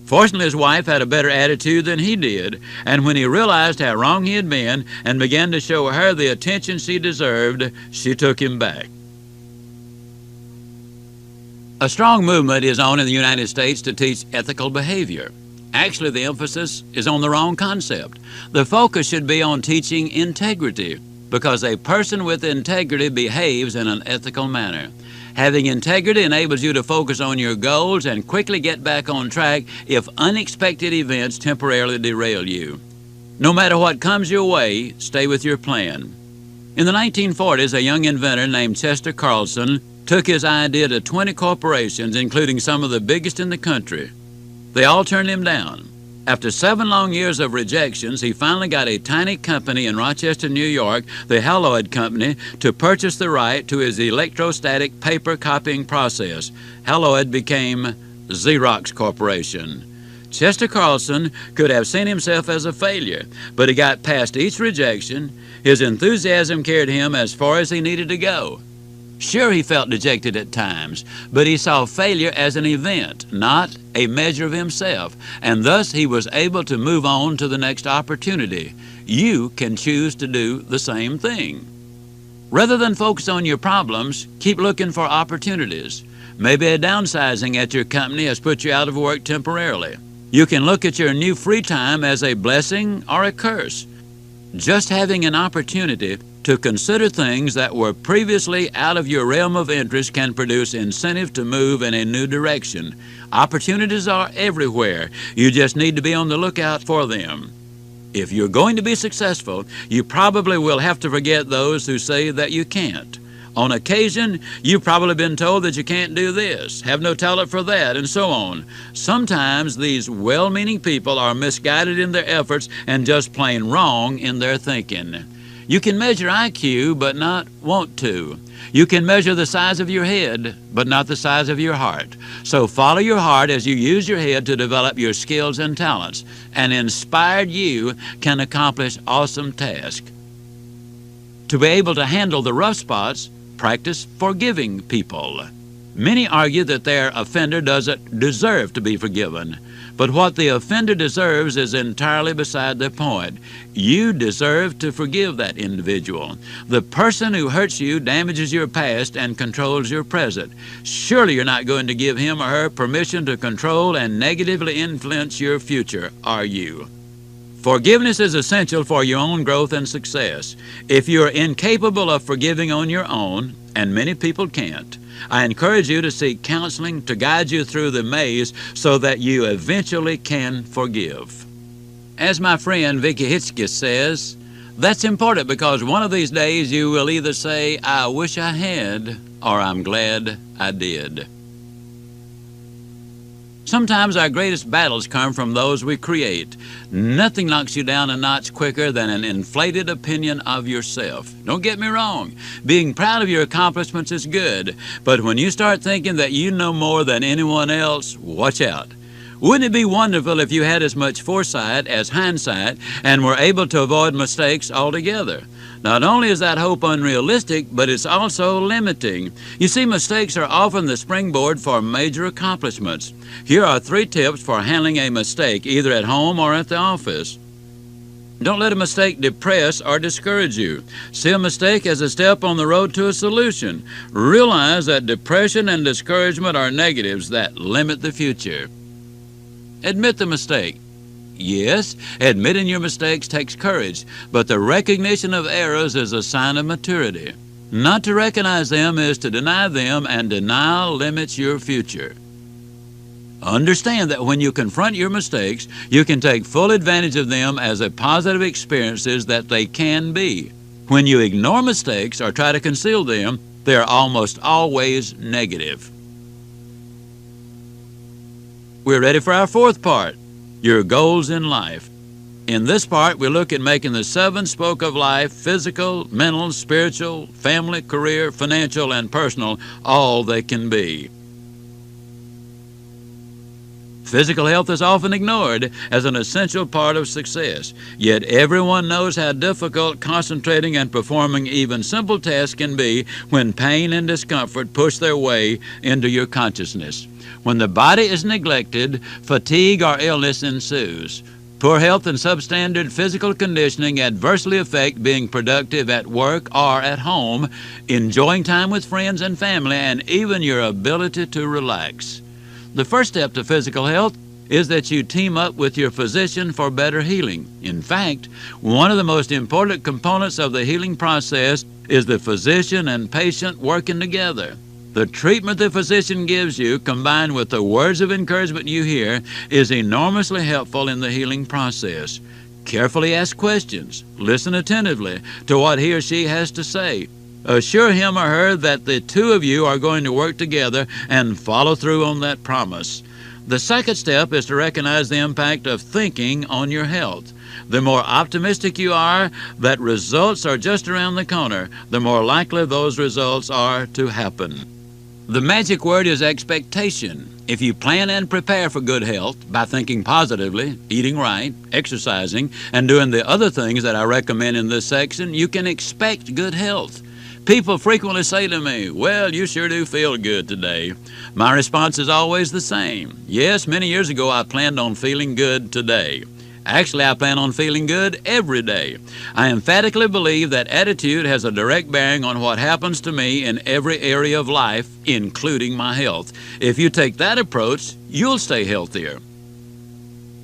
Fortunately, his wife had a better attitude than he did, and when he realized how wrong he had been and began to show her the attention she deserved, she took him back. A strong movement is on in the United States to teach ethical behavior. Actually, the emphasis is on the wrong concept. The focus should be on teaching integrity, because a person with integrity behaves in an ethical manner. Having integrity enables you to focus on your goals and quickly get back on track if unexpected events temporarily derail you. No matter what comes your way, stay with your plan. In the 1940s, a young inventor named Chester Carlson took his idea to 20 corporations, including some of the biggest in the country. They all turned him down. After 7 long years of rejections, he finally got a tiny company in Rochester, New York, the Haloid Company, to purchase the right to his electrostatic paper copying process. Haloid became Xerox Corporation. Chester Carlson could have seen himself as a failure, but he got past each rejection. His enthusiasm carried him as far as he needed to go. Sure, he felt dejected at times, but he saw failure as an event, not a measure of himself, and thus he was able to move on to the next opportunity. You can choose to do the same thing. Rather than focus on your problems, keep looking for opportunities. Maybe a downsizing at your company has put you out of work temporarily. You can look at your new free time as a blessing or a curse. Just having an opportunity to consider things that were previously out of your realm of interest can produce incentive to move in a new direction. Opportunities are everywhere. You just need to be on the lookout for them. If you're going to be successful, you probably will have to forget those who say that you can't. On occasion, you've probably been told that you can't do this, have no talent for that, and so on. Sometimes these well-meaning people are misguided in their efforts and just plain wrong in their thinking. You can measure IQ, but not want to. You can measure the size of your head, but not the size of your heart. So follow your heart as you use your head to develop your skills and talents. An inspired you can accomplish awesome tasks. To be able to handle the rough spots, practice forgiving people. Many argue that their offender doesn't deserve to be forgiven. But what the offender deserves is entirely beside the point. You deserve to forgive that individual. The person who hurts you damages your past and controls your present. Surely you're not going to give him or her permission to control and negatively influence your future, are you? Forgiveness is essential for your own growth and success. If you're incapable of forgiving on your own, and many people can't, I encourage you to seek counseling to guide you through the maze so that you eventually can forgive. As my friend Vicky Hitchens says, that's important because one of these days you will either say, I wish I had, or I'm glad I did. Sometimes our greatest battles come from those we create. Nothing knocks you down a notch quicker than an inflated opinion of yourself. Don't get me wrong. Being proud of your accomplishments is good, but when you start thinking that you know more than anyone else, watch out. Wouldn't it be wonderful if you had as much foresight as hindsight and were able to avoid mistakes altogether? Not only is that hope unrealistic, but it's also limiting. You see, mistakes are often the springboard for major accomplishments. Here are 3 tips for handling a mistake, either at home or at the office. Don't let a mistake depress or discourage you. See a mistake as a step on the road to a solution. Realize that depression and discouragement are negatives that limit the future. Admit the mistake. Yes, admitting your mistakes takes courage, but the recognition of errors is a sign of maturity. Not to recognize them is to deny them, and denial limits your future. Understand that when you confront your mistakes, you can take full advantage of them as a positive experiences that they can be. When you ignore mistakes or try to conceal them, they are almost always negative. We're ready for our 4th part. Your goals in life. In this part, we look at making the 7 spoke of life, physical, mental, spiritual, family, career, financial, and personal, all they can be. Physical health is often ignored as an essential part of success, yet everyone knows how difficult concentrating and performing even simple tasks can be when pain and discomfort push their way into your consciousness. When the body is neglected, fatigue or illness ensues. Poor health and substandard physical conditioning adversely affect being productive at work or at home, enjoying time with friends and family, and even your ability to relax. The first step to physical health is that you team up with your physician for better healing. In fact, one of the most important components of the healing process is the physician and patient working together. The treatment the physician gives you, combined with the words of encouragement you hear, is enormously helpful in the healing process. Carefully ask questions. Listen attentively to what he or she has to say. Assure him or her that the two of you are going to work together and follow through on that promise. The second step is to recognize the impact of thinking on your health. The more optimistic you are that results are just around the corner, the more likely those results are to happen. The magic word is expectation. If you plan and prepare for good health by thinking positively, eating right, exercising, and doing the other things that I recommend in this section, you can expect good health. People frequently say to me, "Well, you sure do feel good today." My response is always the same. Yes, many years ago I planned on feeling good today. Actually, I plan on feeling good every day. I emphatically believe that attitude has a direct bearing on what happens to me in every area of life, including my health. If you take that approach, you'll stay healthier.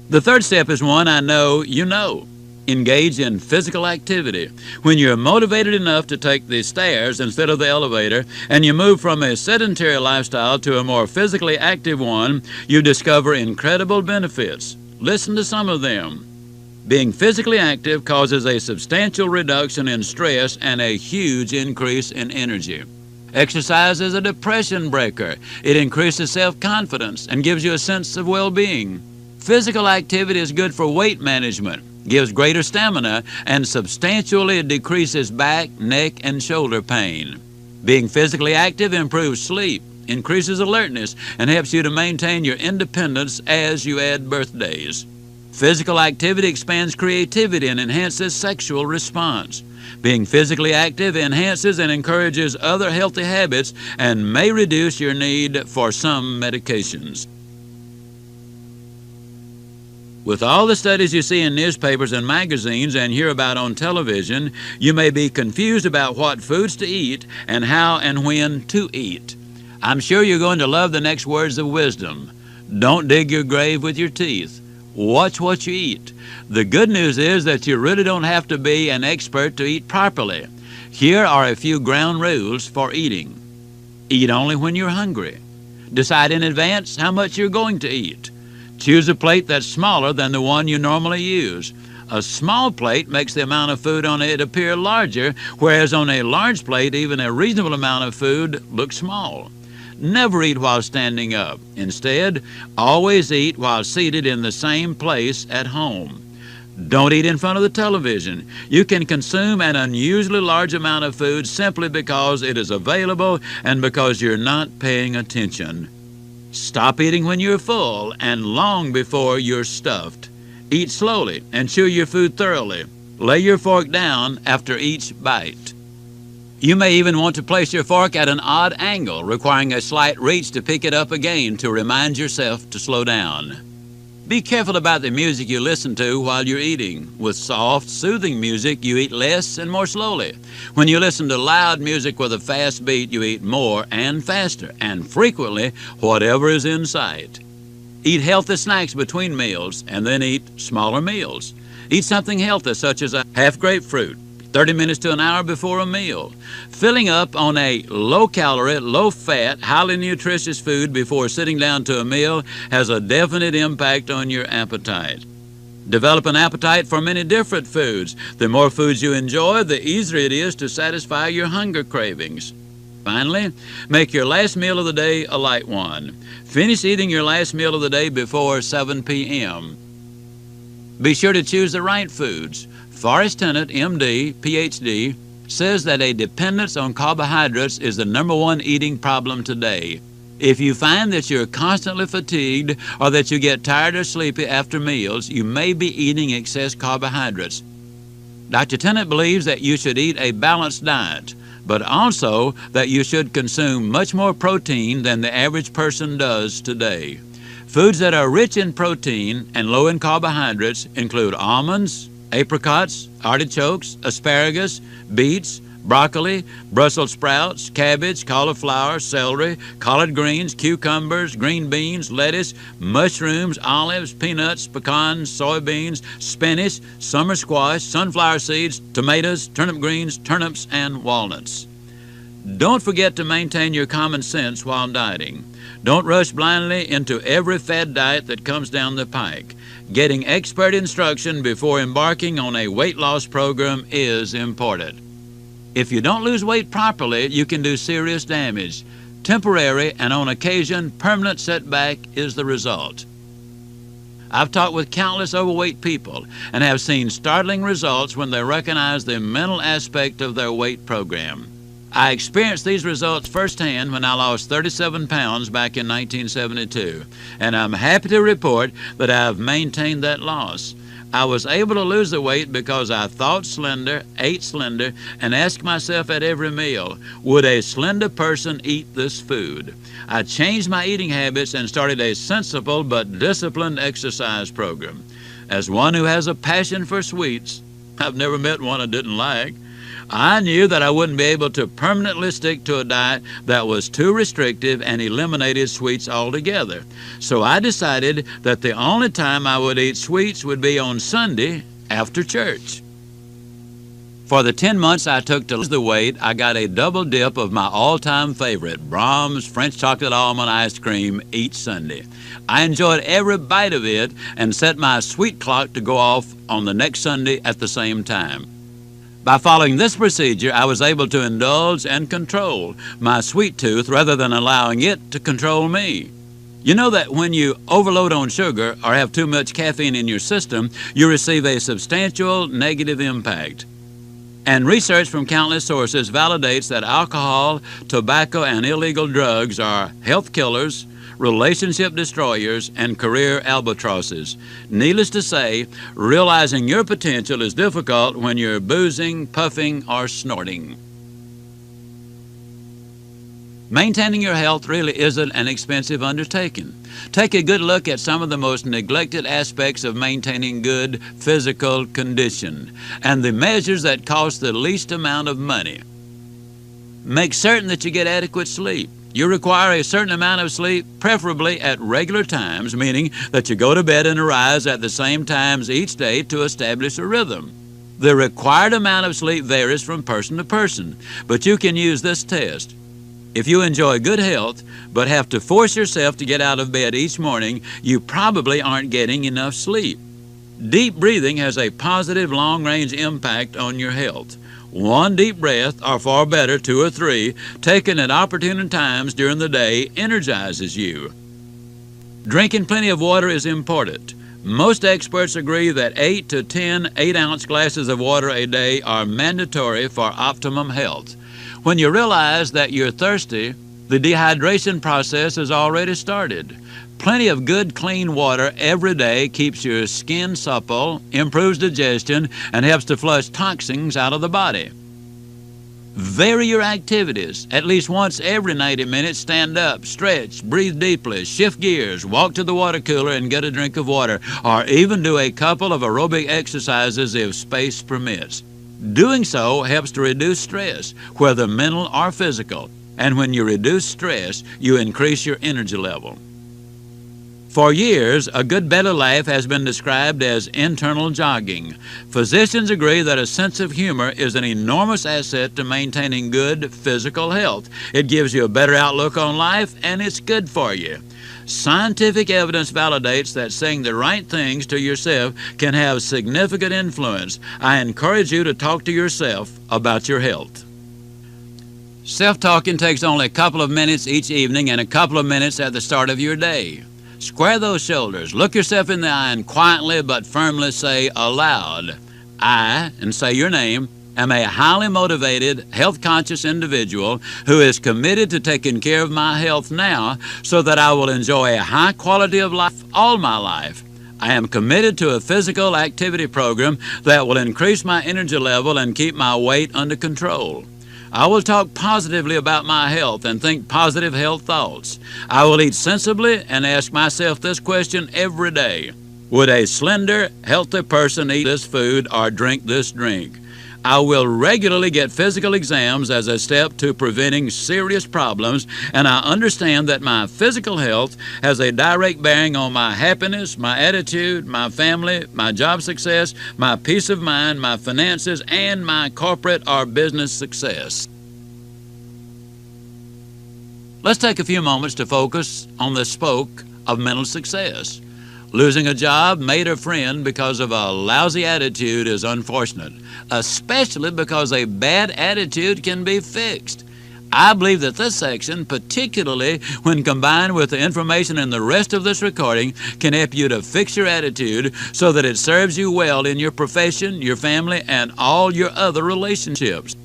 The third step is one I know you know. Engage in physical activity. When you're motivated enough to take the stairs instead of the elevator, and you move from a sedentary lifestyle to a more physically active one, you discover incredible benefits. Listen to some of them. Being physically active causes a substantial reduction in stress and a huge increase in energy. Exercise is a depression breaker. It increases self-confidence and gives you a sense of well-being. Physical activity is good for weight management, gives greater stamina, and substantially decreases back, neck, and shoulder pain. Being physically active improves sleep, increases alertness, and helps you to maintain your independence as you add birthdays. Physical activity expands creativity and enhances sexual response. Being physically active enhances and encourages other healthy habits and may reduce your need for some medications. With all the studies you see in newspapers and magazines and hear about on television, you may be confused about what foods to eat and how and when to eat. I'm sure you're going to love the next words of wisdom. Don't dig your grave with your teeth. Watch what you eat. The good news is that you really don't have to be an expert to eat properly. Here are a few ground rules for eating. Eat only when you're hungry. Decide in advance how much you're going to eat. Choose a plate that's smaller than the one you normally use. A small plate makes the amount of food on it appear larger, whereas on a large plate, even a reasonable amount of food looks small. Never eat while standing up. Instead, always eat while seated in the same place at home. Don't eat in front of the television. You can consume an unusually large amount of food simply because it is available and because you're not paying attention. Stop eating when you're full and long before you're stuffed. Eat slowly and chew your food thoroughly. Lay your fork down after each bite. You may even want to place your fork at an odd angle, requiring a slight reach to pick it up again to remind yourself to slow down. Be careful about the music you listen to while you're eating. With soft, soothing music, you eat less and more slowly. When you listen to loud music with a fast beat, you eat more and faster, and frequently whatever is in sight. Eat healthy snacks between meals, and then eat smaller meals. Eat something healthy, such as a half grapefruit, 30 minutes to an hour before a meal. Filling up on a low-calorie, low-fat, highly nutritious food before sitting down to a meal has a definite impact on your appetite. Develop an appetite for many different foods. The more foods you enjoy, the easier it is to satisfy your hunger cravings. Finally, make your last meal of the day a light one. Finish eating your last meal of the day before 7 p.m. Be sure to choose the right foods. Forrest Tennant, MD, PhD, says that a dependence on carbohydrates is the #1 eating problem today. If you find that you're constantly fatigued or that you get tired or sleepy after meals, you may be eating excess carbohydrates. Dr. Tennant believes that you should eat a balanced diet, but also that you should consume much more protein than the average person does today. Foods that are rich in protein and low in carbohydrates include almonds, apricots, artichokes, asparagus, beets, broccoli, Brussels sprouts, cabbage, cauliflower, celery, collard greens, cucumbers, green beans, lettuce, mushrooms, olives, peanuts, pecans, soybeans, spinach, summer squash, sunflower seeds, tomatoes, turnip greens, turnips, and walnuts. Don't forget to maintain your common sense while dieting. Don't rush blindly into every fad diet that comes down the pike. Getting expert instruction before embarking on a weight loss program is important. If you don't lose weight properly, you can do serious damage. Temporary and on occasion permanent setback is the result. I've talked with countless overweight people and have seen startling results when they recognize the mental aspect of their weight program. I experienced these results firsthand when I lost 37 pounds back in 1972, and I'm happy to report that I've maintained that loss. I was able to lose the weight because I thought slender, ate slender, and asked myself at every meal, would a slender person eat this food? I changed my eating habits and started a sensible but disciplined exercise program. As one who has a passion for sweets, I've never met one I didn't like. I knew that I wouldn't be able to permanently stick to a diet that was too restrictive and eliminated sweets altogether. So I decided that the only time I would eat sweets would be on Sunday after church. For the 10 months I took to lose the weight, I got a double dip of my all-time favorite, Brahms French chocolate almond ice cream each Sunday. I enjoyed every bite of it and set my sweet clock to go off on the next Sunday at the same time. By following this procedure, I was able to indulge and control my sweet tooth rather than allowing it to control me. You know that when you overload on sugar or have too much caffeine in your system, you receive a substantial negative impact. And research from countless sources validates that alcohol, tobacco, and illegal drugs are health killers, relationship destroyers, and career albatrosses. Needless to say, realizing your potential is difficult when you're boozing, puffing, or snorting. Maintaining your health really isn't an expensive undertaking. Take a good look at some of the most neglected aspects of maintaining good physical condition and the measures that cost the least amount of money. Make certain that you get adequate sleep. You require a certain amount of sleep, preferably at regular times, meaning that you go to bed and arise at the same times each day to establish a rhythm. The required amount of sleep varies from person to person, but you can use this test. If you enjoy good health, but have to force yourself to get out of bed each morning, you probably aren't getting enough sleep. Deep breathing has a positive long-range impact on your health. One deep breath, or far better, 2 or 3, taken at opportune times during the day, energizes you. Drinking plenty of water is important. Most experts agree that 8 to 10 8-ounce glasses of water a day are mandatory for optimum health. When you realize that you're thirsty, the dehydration process has already started. Plenty of good, clean water every day keeps your skin supple, improves digestion, and helps to flush toxins out of the body. Vary your activities. At least once every 90 minutes, stand up, stretch, breathe deeply, shift gears, walk to the water cooler and get a drink of water, or even do a couple of aerobic exercises if space permits. Doing so helps to reduce stress, whether mental or physical, and when you reduce stress, you increase your energy level. For years, a good belly laugh has been described as internal jogging. Physicians agree that a sense of humor is an enormous asset to maintaining good physical health. It gives you a better outlook on life, and it's good for you. Scientific evidence validates that saying the right things to yourself can have significant influence. I encourage you to talk to yourself about your health. Self-talking takes only a couple of minutes each evening and a couple of minutes at the start of your day. Square those shoulders, look yourself in the eye, and quietly but firmly say aloud, I, and say your name, am a highly motivated, health-conscious individual who is committed to taking care of my health now so that I will enjoy a high quality of life all my life. I am committed to a physical activity program that will increase my energy level and keep my weight under control. I will talk positively about my health and think positive health thoughts. I will eat sensibly and ask myself this question every day. Would a slender, healthy person eat this food or drink this drink? I will regularly get physical exams as a step to preventing serious problems, and I understand that my physical health has a direct bearing on my happiness, my attitude, my family, my job success, my peace of mind, my finances, and my corporate or business success. Let's take a few moments to focus on the spoke of mental success. Losing a job, mate, or friend because of a lousy attitude is unfortunate, especially because a bad attitude can be fixed. I believe that this section, particularly when combined with the information in the rest of this recording, can help you to fix your attitude so that it serves you well in your profession, your family, and all your other relationships.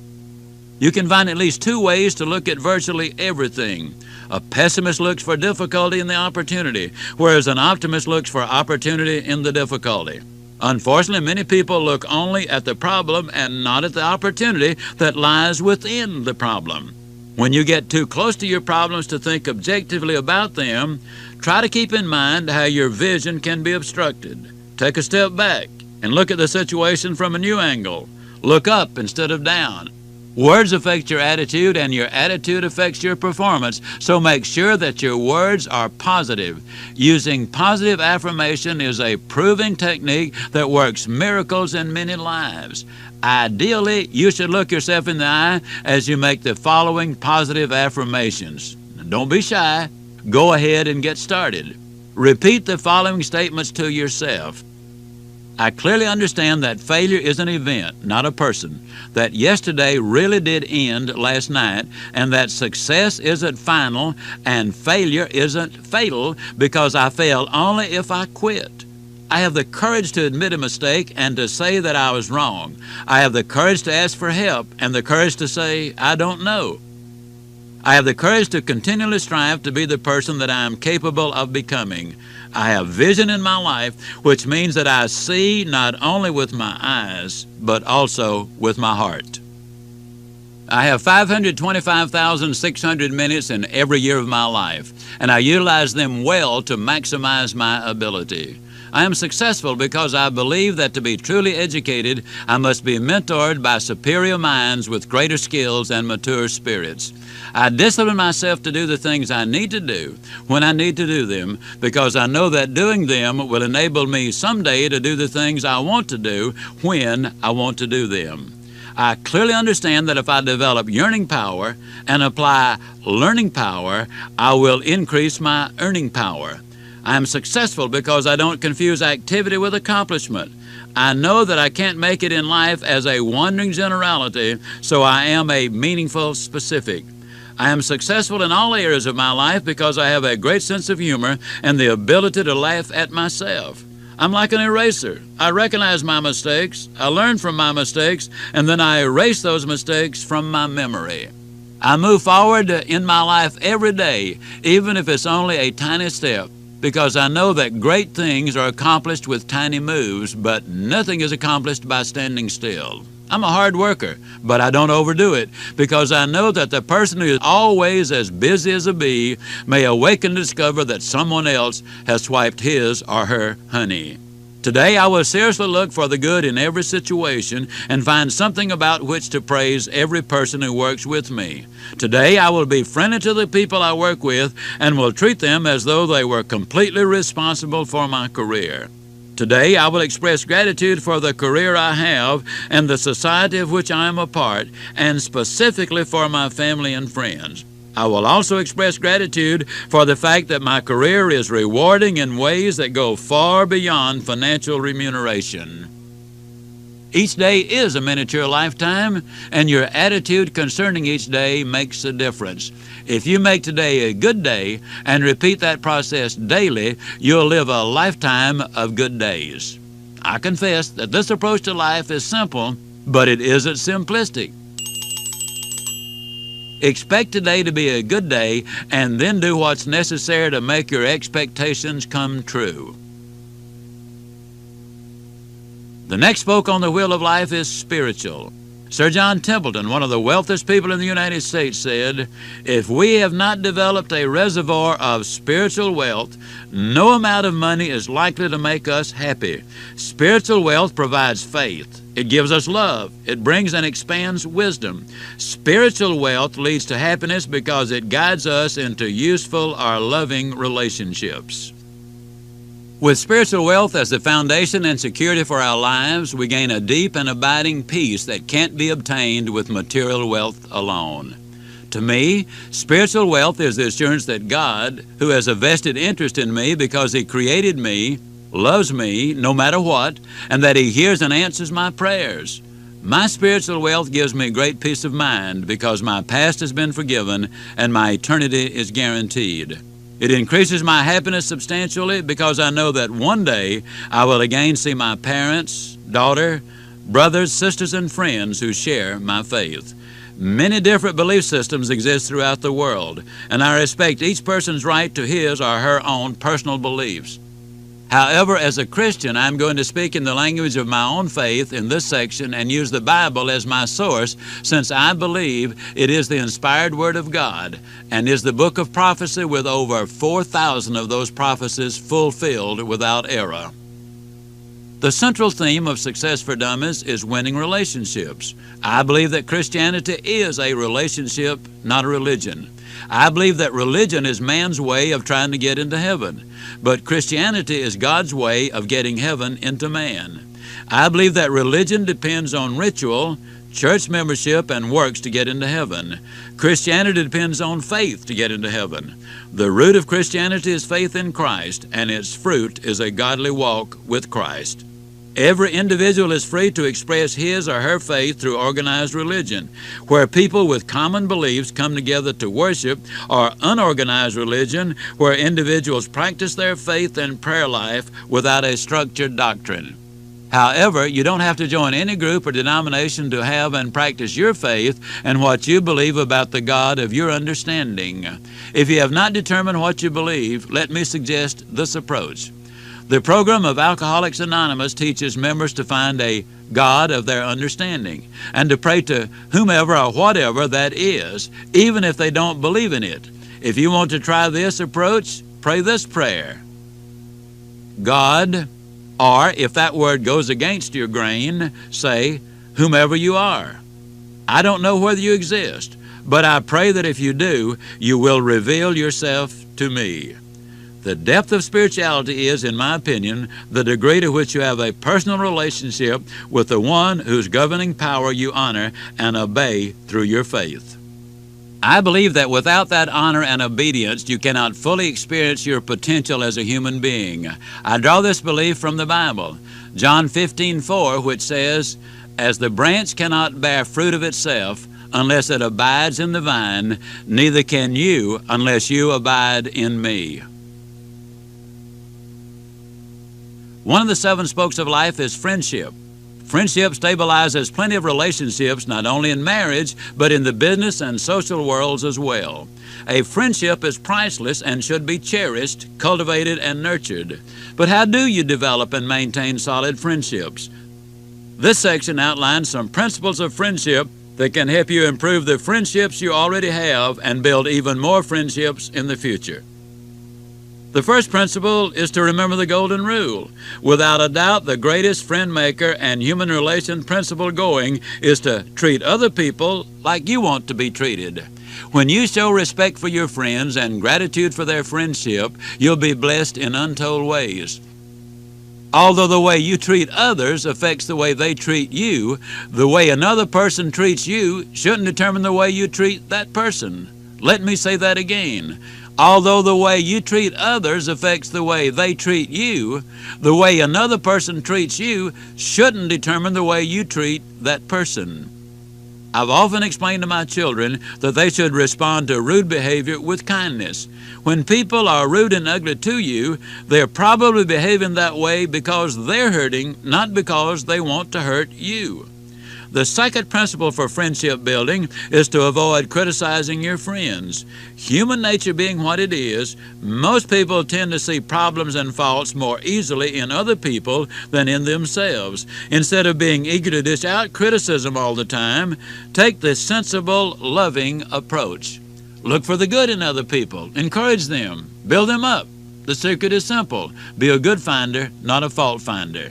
You can find at least two ways to look at virtually everything. A pessimist looks for difficulty in the opportunity, whereas an optimist looks for opportunity in the difficulty. Unfortunately, many people look only at the problem and not at the opportunity that lies within the problem. When you get too close to your problems to think objectively about them, try to keep in mind how your vision can be obstructed. Take a step back and look at the situation from a new angle. Look up instead of down. Words affect your attitude, and your attitude affects your performance, so make sure that your words are positive. Using positive affirmation is a proven technique that works miracles in many lives. Ideally, you should look yourself in the eye as you make the following positive affirmations. Don't be shy. Go ahead and get started. Repeat the following statements to yourself. I clearly understand that failure is an event, not a person, that yesterday really did end last night, and that success isn't final and failure isn't fatal because I fail only if I quit. I have the courage to admit a mistake and to say that I was wrong. I have the courage to ask for help and the courage to say, I don't know. I have the courage to continually strive to be the person that I am capable of becoming. I have vision in my life, which means that I see not only with my eyes, but also with my heart. I have 525,600 minutes in every year of my life, and I utilize them well to maximize my ability. I am successful because I believe that to be truly educated, I must be mentored by superior minds with greater skills and mature spirits. I discipline myself to do the things I need to do when I need to do them because I know that doing them will enable me someday to do the things I want to do when I want to do them. I clearly understand that if I develop yearning power and apply learning power, I will increase my earning power. I am successful because I don't confuse activity with accomplishment. I know that I can't make it in life as a wandering generality, so I am a meaningful specific. I am successful in all areas of my life because I have a great sense of humor and the ability to laugh at myself. I'm like an eraser. I recognize my mistakes, I learn from my mistakes, and then I erase those mistakes from my memory. I move forward in my life every day, even if it's only a tiny step, because I know that great things are accomplished with tiny moves, but nothing is accomplished by standing still. I'm a hard worker, but I don't overdo it, because I know that the person who is always as busy as a bee may awaken to discover that someone else has swiped his or her honey. Today, I will seriously look for the good in every situation and find something about which to praise every person who works with me. Today, I will be friendly to the people I work with and will treat them as though they were completely responsible for my career. Today, I will express gratitude for the career I have and the society of which I am a part, and specifically for my family and friends. I will also express gratitude for the fact that my career is rewarding in ways that go far beyond financial remuneration. Each day is a miniature lifetime, and your attitude concerning each day makes a difference. If you make today a good day and repeat that process daily, you'll live a lifetime of good days. I confess that this approach to life is simple, but it isn't simplistic. Expect today to be a good day and then do what's necessary to make your expectations come true. The next spoke on the wheel of life is spiritual. Sir John Templeton, one of the wealthiest people in the United States, said, "If we have not developed a reservoir of spiritual wealth, no amount of money is likely to make us happy. Spiritual wealth provides faith. It gives us love. It brings and expands wisdom. Spiritual wealth leads to happiness because it guides us into useful or loving relationships." With spiritual wealth as the foundation and security for our lives, we gain a deep and abiding peace that can't be obtained with material wealth alone. To me, spiritual wealth is the assurance that God, who has a vested interest in me because He created me, loves me no matter what, and that He hears and answers my prayers. My spiritual wealth gives me great peace of mind because my past has been forgiven and my eternity is guaranteed. It increases my happiness substantially because I know that one day I will again see my parents, daughter, brothers, sisters, and friends who share my faith. Many different belief systems exist throughout the world, and I respect each person's right to his or her own personal beliefs. However, as a Christian, I'm going to speak in the language of my own faith in this section and use the Bible as my source, since I believe it is the inspired Word of God and is the book of prophecy with over 4,000 of those prophecies fulfilled without error. The central theme of Success for Dummies is winning relationships. I believe that Christianity is a relationship, not a religion. I believe that religion is man's way of trying to get into heaven, but Christianity is God's way of getting heaven into man. I believe that religion depends on ritual, church membership, and works to get into heaven. Christianity depends on faith to get into heaven. The root of Christianity is faith in Christ, and its fruit is a godly walk with Christ. Every individual is free to express his or her faith through organized religion, where people with common beliefs come together to worship, or unorganized religion, where individuals practice their faith and prayer life without a structured doctrine. However, you don't have to join any group or denomination to have and practice your faith and what you believe about the God of your understanding. If you have not determined what you believe, let me suggest this approach. The program of Alcoholics Anonymous teaches members to find a God of their understanding and to pray to whomever or whatever that is, even if they don't believe in it. If you want to try this approach, pray this prayer. God, or if that word goes against your grain, say, whomever you are. I don't know whether you exist, but I pray that if you do, you will reveal yourself to me. The depth of spirituality is, in my opinion, the degree to which you have a personal relationship with the one whose governing power you honor and obey through your faith. I believe that without that honor and obedience, you cannot fully experience your potential as a human being. I draw this belief from the Bible. John 15:4, which says, "As the branch cannot bear fruit of itself unless it abides in the vine, neither can you unless you abide in me." One of the 7 spokes of life is friendship. Friendship stabilizes plenty of relationships, not only in marriage, but in the business and social worlds as well. A friendship is priceless and should be cherished, cultivated, and nurtured. But how do you develop and maintain solid friendships? This section outlines some principles of friendship that can help you improve the friendships you already have and build even more friendships in the future. The first principle is to remember the golden rule. Without a doubt, the greatest friend maker and human relation principle going is to treat other people like you want to be treated. When you show respect for your friends and gratitude for their friendship, you'll be blessed in untold ways. Although the way you treat others affects the way they treat you, the way another person treats you shouldn't determine the way you treat that person. Let me say that again. Although the way you treat others affects the way they treat you, the way another person treats you shouldn't determine the way you treat that person. I've often explained to my children that they should respond to rude behavior with kindness. When people are rude and ugly to you, they're probably behaving that way because they're hurting, not because they want to hurt you. The second principle for friendship building is to avoid criticizing your friends. Human nature being what it is, most people tend to see problems and faults more easily in other people than in themselves. Instead of being eager to dish out criticism all the time, take the sensible, loving approach. Look for the good in other people. Encourage them. Build them up. The secret is simple. Be a good finder, not a fault finder.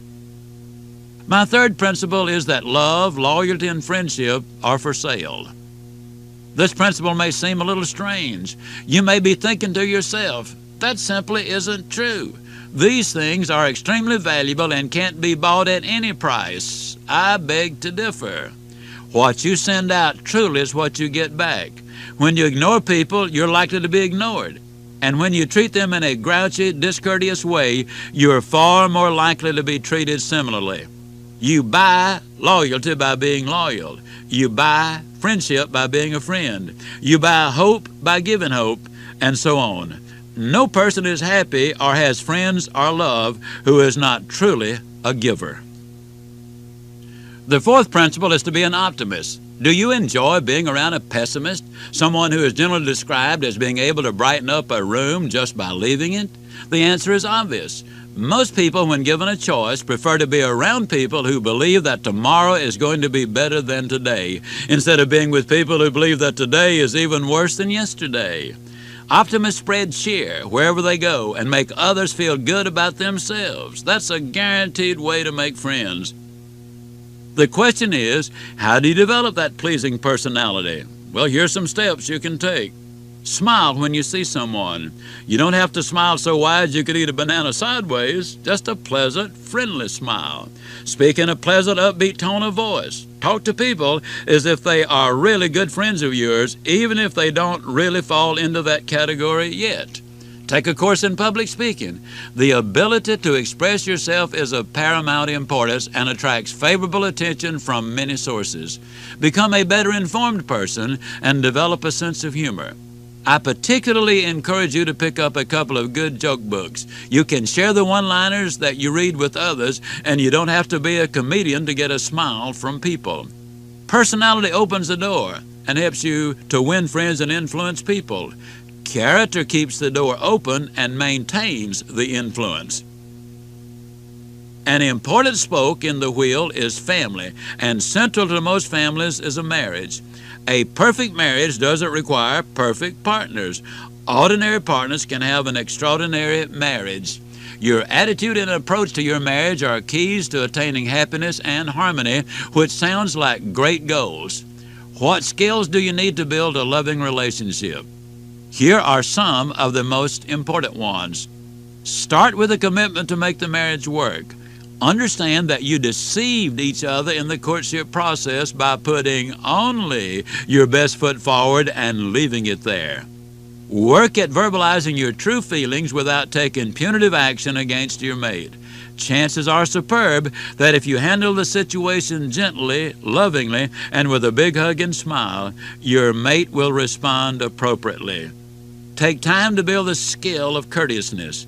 My third principle is that love, loyalty, and friendship are for sale. This principle may seem a little strange. You may be thinking to yourself, that simply isn't true. These things are extremely valuable and can't be bought at any price. I beg to differ. What you send out truly is what you get back. When you ignore people, you're likely to be ignored. And when you treat them in a grouchy, discourteous way, you're far more likely to be treated similarly. You buy loyalty by being loyal. You buy friendship by being a friend. You buy hope by giving hope, and so on. No person is happy or has friends or love who is not truly a giver. The fourth principle is to be an optimist. Do you enjoy being around a pessimist, someone who is generally described as being able to brighten up a room just by leaving it? The answer is obvious. Most people, when given a choice, prefer to be around people who believe that tomorrow is going to be better than today, instead of being with people who believe that today is even worse than yesterday. Optimists spread cheer wherever they go and make others feel good about themselves. That's a guaranteed way to make friends. The question is, how do you develop that pleasing personality? Well, here's some steps you can take. Smile when you see someone. You don't have to smile so wide you could eat a banana sideways. Just a pleasant, friendly smile. Speak in a pleasant, upbeat tone of voice. Talk to people as if they are really good friends of yours, even if they don't really fall into that category yet. Take a course in public speaking. The ability to express yourself is of paramount importance and attracts favorable attention from many sources. Become a better informed person and develop a sense of humor. I particularly encourage you to pick up a couple of good joke books. You can share the one-liners that you read with others, and you don't have to be a comedian to get a smile from people. Personality opens the door and helps you to win friends and influence people. Character keeps the door open and maintains the influence. An important spoke in the wheel is family, and central to most families is a marriage. A perfect marriage doesn't require perfect partners. Ordinary partners can have an extraordinary marriage. Your attitude and approach to your marriage are keys to attaining happiness and harmony, which sounds like great goals. What skills do you need to build a loving relationship? Here are some of the most important ones. Start with a commitment to make the marriage work. Understand that you deceived each other in the courtship process by putting only your best foot forward and leaving it there. Work at verbalizing your true feelings without taking punitive action against your mate. Chances are superb that if you handle the situation gently, lovingly, and with a big hug and smile, your mate will respond appropriately. Take time to build the skill of courteousness.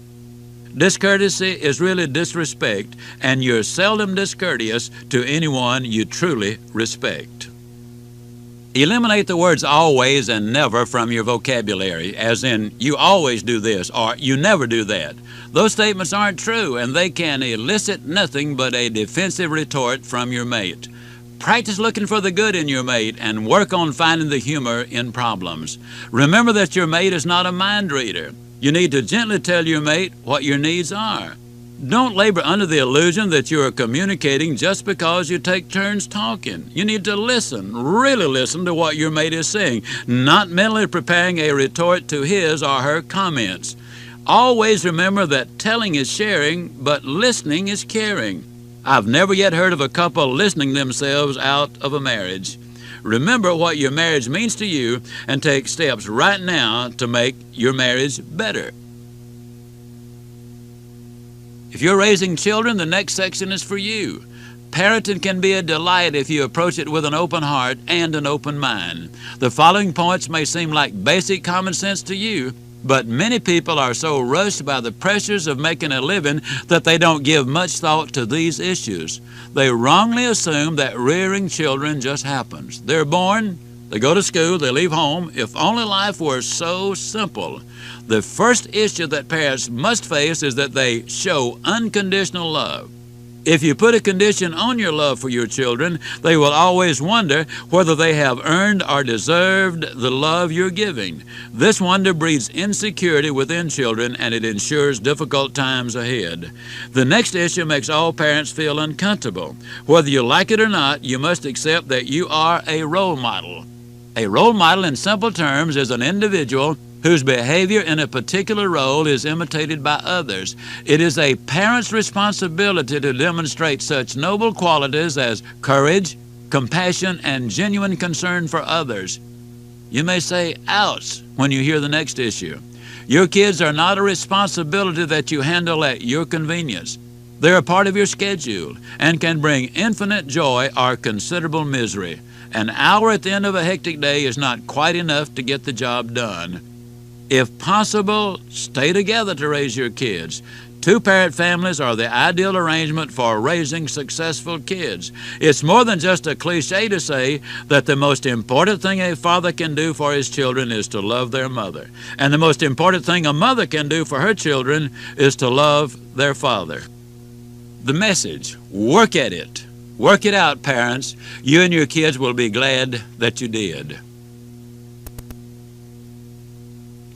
Discourtesy is really disrespect, and you're seldom discourteous to anyone you truly respect. Eliminate the words always and never from your vocabulary, as in, you always do this, or you never do that. Those statements aren't true, and they can elicit nothing but a defensive retort from your mate. Practice looking for the good in your mate and work on finding the humor in problems. Remember that your mate is not a mind reader. You need to gently tell your mate what your needs are. Don't labor under the illusion that you are communicating just because you take turns talking. You need to listen, really listen to what your mate is saying, not mentally preparing a retort to his or her comments. Always remember that telling is sharing, but listening is caring. I've never yet heard of a couple listening themselves out of a marriage. Remember what your marriage means to you and take steps right now to make your marriage better. If you're raising children, the next section is for you. Parenting can be a delight if you approach it with an open heart and an open mind. The following points may seem like basic common sense to you, but many people are so rushed by the pressures of making a living that they don't give much thought to these issues. They wrongly assume that rearing children just happens. They're born, they go to school, they leave home. If only life were so simple. The first issue that parents must face is that they show unconditional love. If you put a condition on your love for your children, they will always wonder whether they have earned or deserved the love you're giving. This wonder breeds insecurity within children, and it ensures difficult times ahead. The next issue makes all parents feel uncomfortable. Whether you like it or not, you must accept that you are a role model. A role model, in simple terms, is an individual whose behavior in a particular role is imitated by others. It is a parent's responsibility to demonstrate such noble qualities as courage, compassion, and genuine concern for others. You may say, ouch, when you hear the next issue. Your kids are not a responsibility that you handle at your convenience. They're a part of your schedule and can bring infinite joy or considerable misery. An hour at the end of a hectic day is not quite enough to get the job done. If possible, stay together to raise your kids. Two-parent families are the ideal arrangement for raising successful kids. It's more than just a cliche to say that the most important thing a father can do for his children is to love their mother. And the most important thing a mother can do for her children is to love their father. The message: work at it. Work it out, parents. You and your kids will be glad that you did.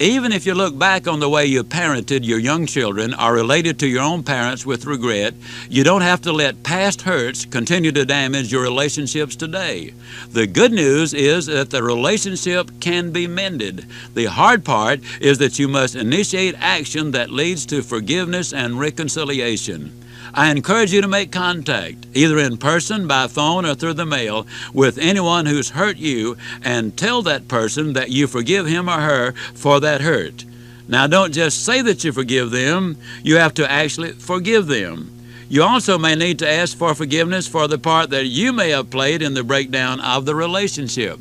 Even if you look back on the way you parented your young children or related to your own parents with regret, you don't have to let past hurts continue to damage your relationships today. The good news is that the relationship can be mended. The hard part is that you must initiate action that leads to forgiveness and reconciliation. I encourage you to make contact, either in person, by phone, or through the mail, with anyone who's hurt you, and tell that person that you forgive him or her for that hurt. Now, don't just say that you forgive them. You have to actually forgive them. You also may need to ask for forgiveness for the part that you may have played in the breakdown of the relationship.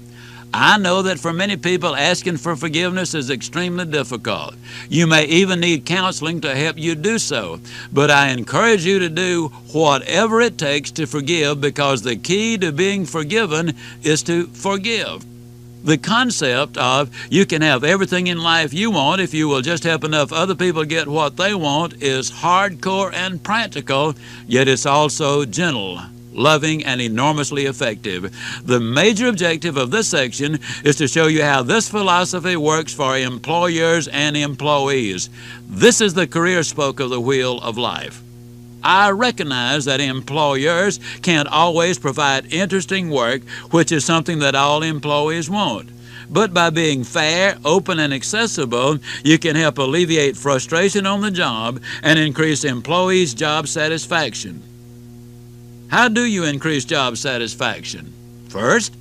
I know that for many people, asking for forgiveness is extremely difficult. You may even need counseling to help you do so. But I encourage you to do whatever it takes to forgive, because the key to being forgiven is to forgive. The concept of you can have everything in life you want if you will just help enough other people get what they want is hardcore and practical, yet it's also gentle, loving, and enormously effective. The major objective of this section is to show you how this philosophy works for employers and employees. This is the career spoke of the wheel of life. I recognize that employers can't always provide interesting work, which is something that all employees want. But by being fair, open, and accessible, you can help alleviate frustration on the job and increase employees' job satisfaction. How do you increase job satisfaction? First,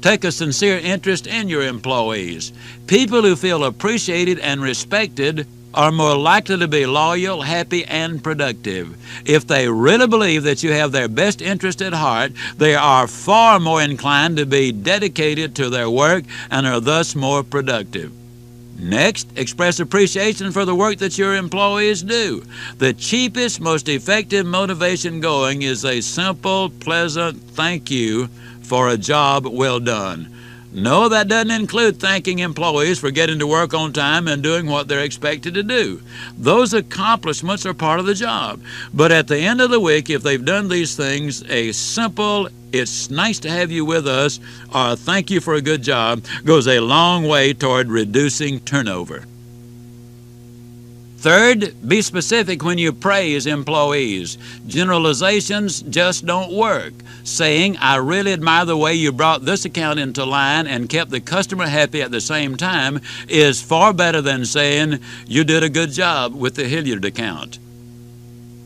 take a sincere interest in your employees. People who feel appreciated and respected are more likely to be loyal, happy, and productive. If they really believe that you have their best interest at heart, they are far more inclined to be dedicated to their work and are thus more productive. Next, express appreciation for the work that your employees do. The cheapest, most effective motivation going is a simple, pleasant thank you for a job well done. No, that doesn't include thanking employees for getting to work on time and doing what they're expected to do. Those accomplishments are part of the job. But at the end of the week, if they've done these things, a simple "it's nice to have you with us" or "thank you for a good job" goes a long way toward reducing turnover. Third, be specific when you praise employees. Generalizations just don't work. Saying, "I really admire the way you brought this account into line and kept the customer happy at the same time," is far better than saying, "You did a good job with the Hilliard account."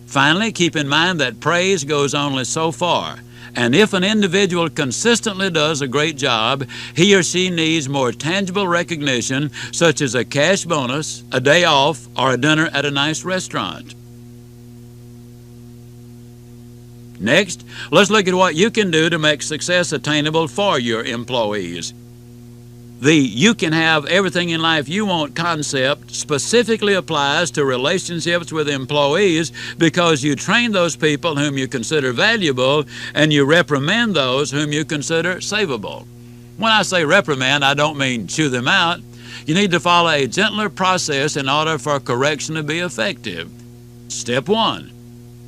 Finally, keep in mind that praise goes only so far. And if an individual consistently does a great job, he or she needs more tangible recognition, such as a cash bonus, a day off, or a dinner at a nice restaurant. Next, let's look at what you can do to make success attainable for your employees. The "you can have everything in life you want" concept specifically applies to relationships with employees, because you train those people whom you consider valuable and you reprimand those whom you consider savable. When I say reprimand, I don't mean chew them out. You need to follow a gentler process in order for correction to be effective. Step 1.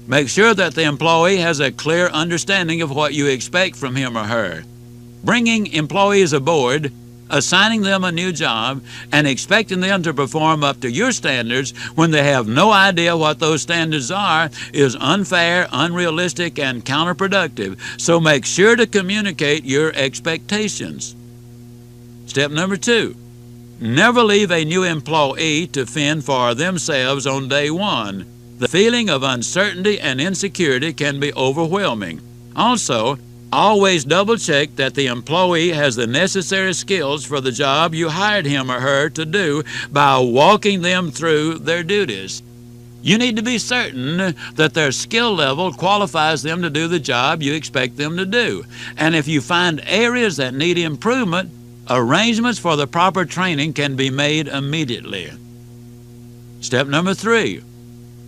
Make sure that the employee has a clear understanding of what you expect from him or her. Bringing employees aboard, assigning them a new job, and expecting them to perform up to your standards when they have no idea what those standards are is unfair, unrealistic, and counterproductive. So make sure to communicate your expectations. Step number 2. Never leave a new employee to fend for themselves on day one. The feeling of uncertainty and insecurity can be overwhelming. Also, Always double-check that the employee has the necessary skills for the job you hired him or her to do by walking them through their duties. You need to be certain that their skill level qualifies them to do the job you expect them to do. And if you find areas that need improvement, arrangements for the proper training can be made immediately. Step number 3,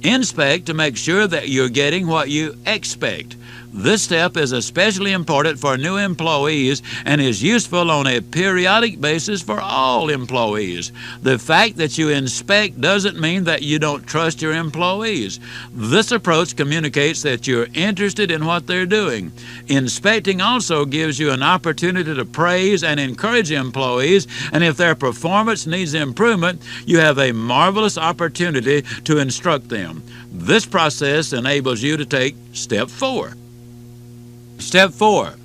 inspect to make sure that you're getting what you expect. This step is especially important for new employees and is useful on a periodic basis for all employees. The fact that you inspect doesn't mean that you don't trust your employees. This approach communicates that you're interested in what they're doing. Inspecting also gives you an opportunity to praise and encourage employees, and if their performance needs improvement, you have a marvelous opportunity to instruct them. This process enables you to take step 4. Step 4,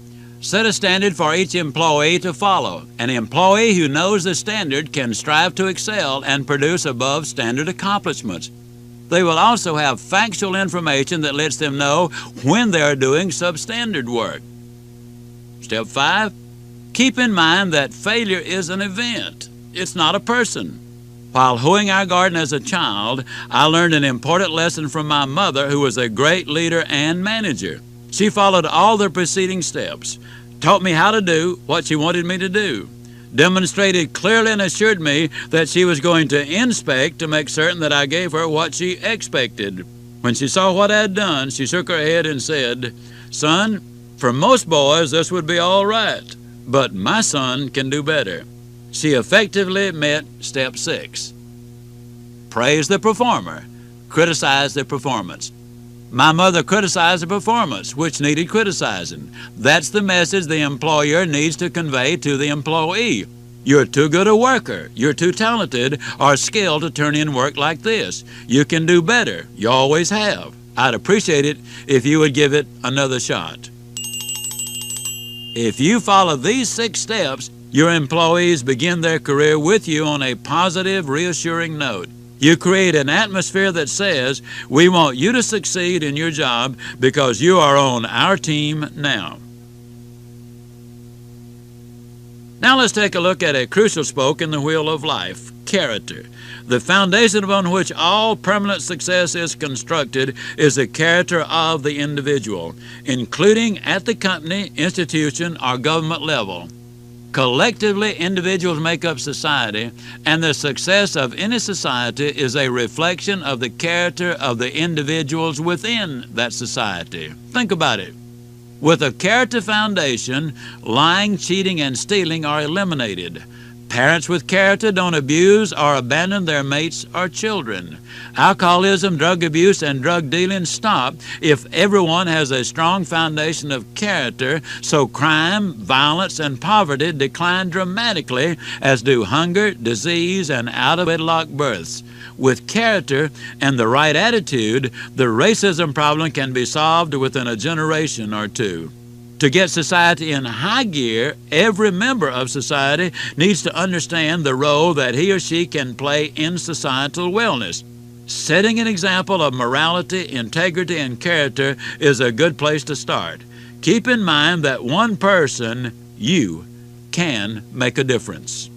set a standard for each employee to follow. An employee who knows the standard can strive to excel and produce above standard accomplishments. They will also have factual information that lets them know when they are doing substandard work. Step 5, keep in mind that failure is an event. It's not a person. While hoeing our garden as a child, I learned an important lesson from my mother, who was a great leader and manager. She followed all the preceding steps, taught me how to do what she wanted me to do, demonstrated clearly and assured me that she was going to inspect to make certain that I gave her what she expected. When she saw what I had done, she shook her head and said, "Son, for most boys this would be all right, but my son can do better." She effectively met step 6. Praise the performer, criticize the performance. My mother criticized the performance, which needed criticizing. That's the message the employer needs to convey to the employee. You're too good a worker, you're too talented or skilled to turn in work like this. You can do better. You always have. I'd appreciate it if you would give it another shot. If you follow these 6 steps, your employees begin their career with you on a positive, reassuring note. You create an atmosphere that says, "We want you to succeed in your job because you are on our team now." Now let's take a look at a crucial spoke in the wheel of life, character. The foundation upon which all permanent success is constructed is the character of the individual, including at the company, institution, or government level. Collectively, individuals make up society, and the success of any society is a reflection of the character of the individuals within that society. Think about it. With a character foundation, lying, cheating, and stealing are eliminated. Parents with character don't abuse or abandon their mates or children. Alcoholism, drug abuse, and drug dealing stop if everyone has a strong foundation of character, so crime, violence, and poverty decline dramatically, as do hunger, disease, and out-of-wedlock births. With character and the right attitude, the racism problem can be solved within a generation or two. To get society in high gear, every member of society needs to understand the role that he or she can play in societal wellness. Setting an example of morality, integrity, and character is a good place to start. Keep in mind that one person, you, can make a difference.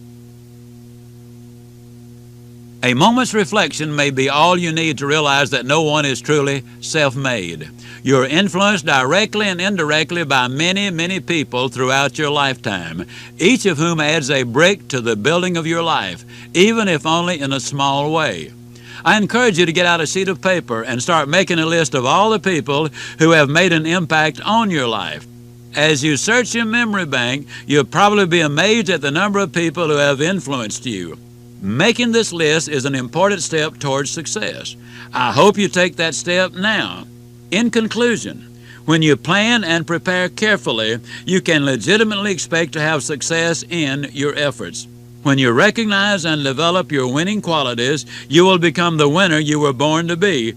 A moment's reflection may be all you need to realize that no one is truly self-made. You're influenced directly and indirectly by many, many people throughout your lifetime, each of whom adds a brick to the building of your life, even if only in a small way. I encourage you to get out a sheet of paper and start making a list of all the people who have made an impact on your life. As you search your memory bank, you'll probably be amazed at the number of people who have influenced you. Making this list is an important step towards success. I hope you take that step now. In conclusion, when you plan and prepare carefully, you can legitimately expect to have success in your efforts. When you recognize and develop your winning qualities, you will become the winner you were born to be,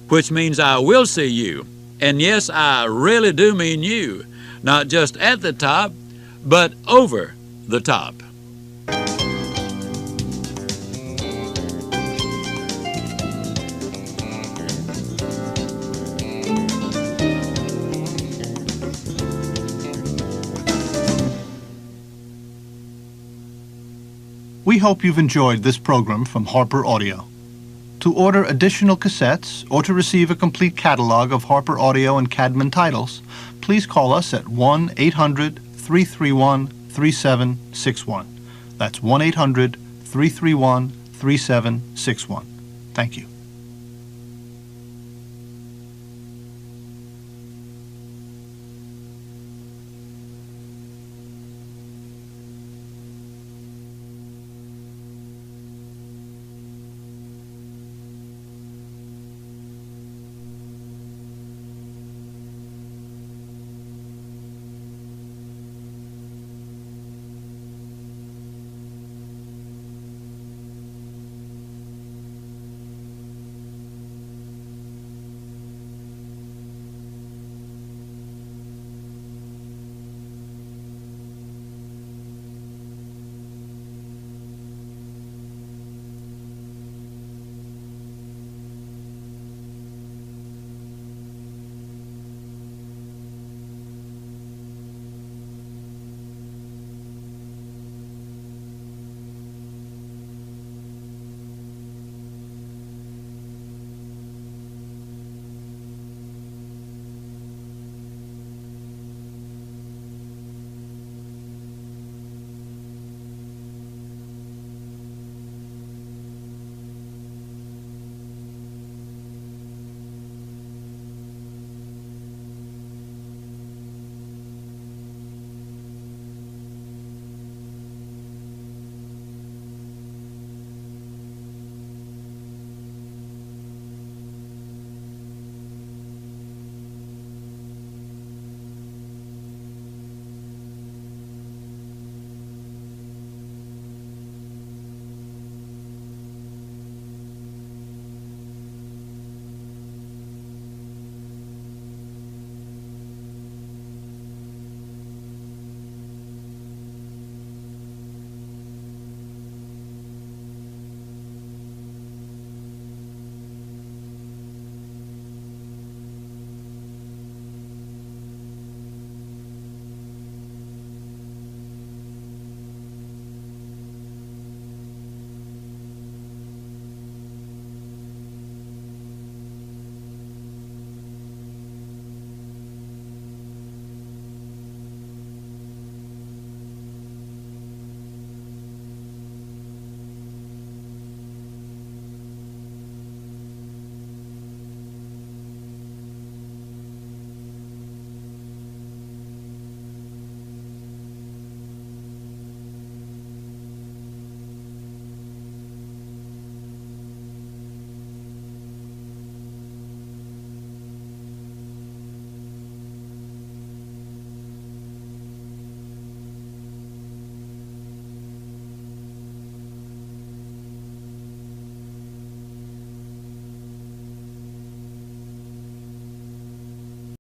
which means I will see you. And yes, I really do mean you, not just at the top, but over the top. We hope you've enjoyed this program from Harper Audio. To order additional cassettes or to receive a complete catalog of Harper Audio and Cadman titles, please call us at 1-800-331-3761. That's 1-800-331-3761. Thank you.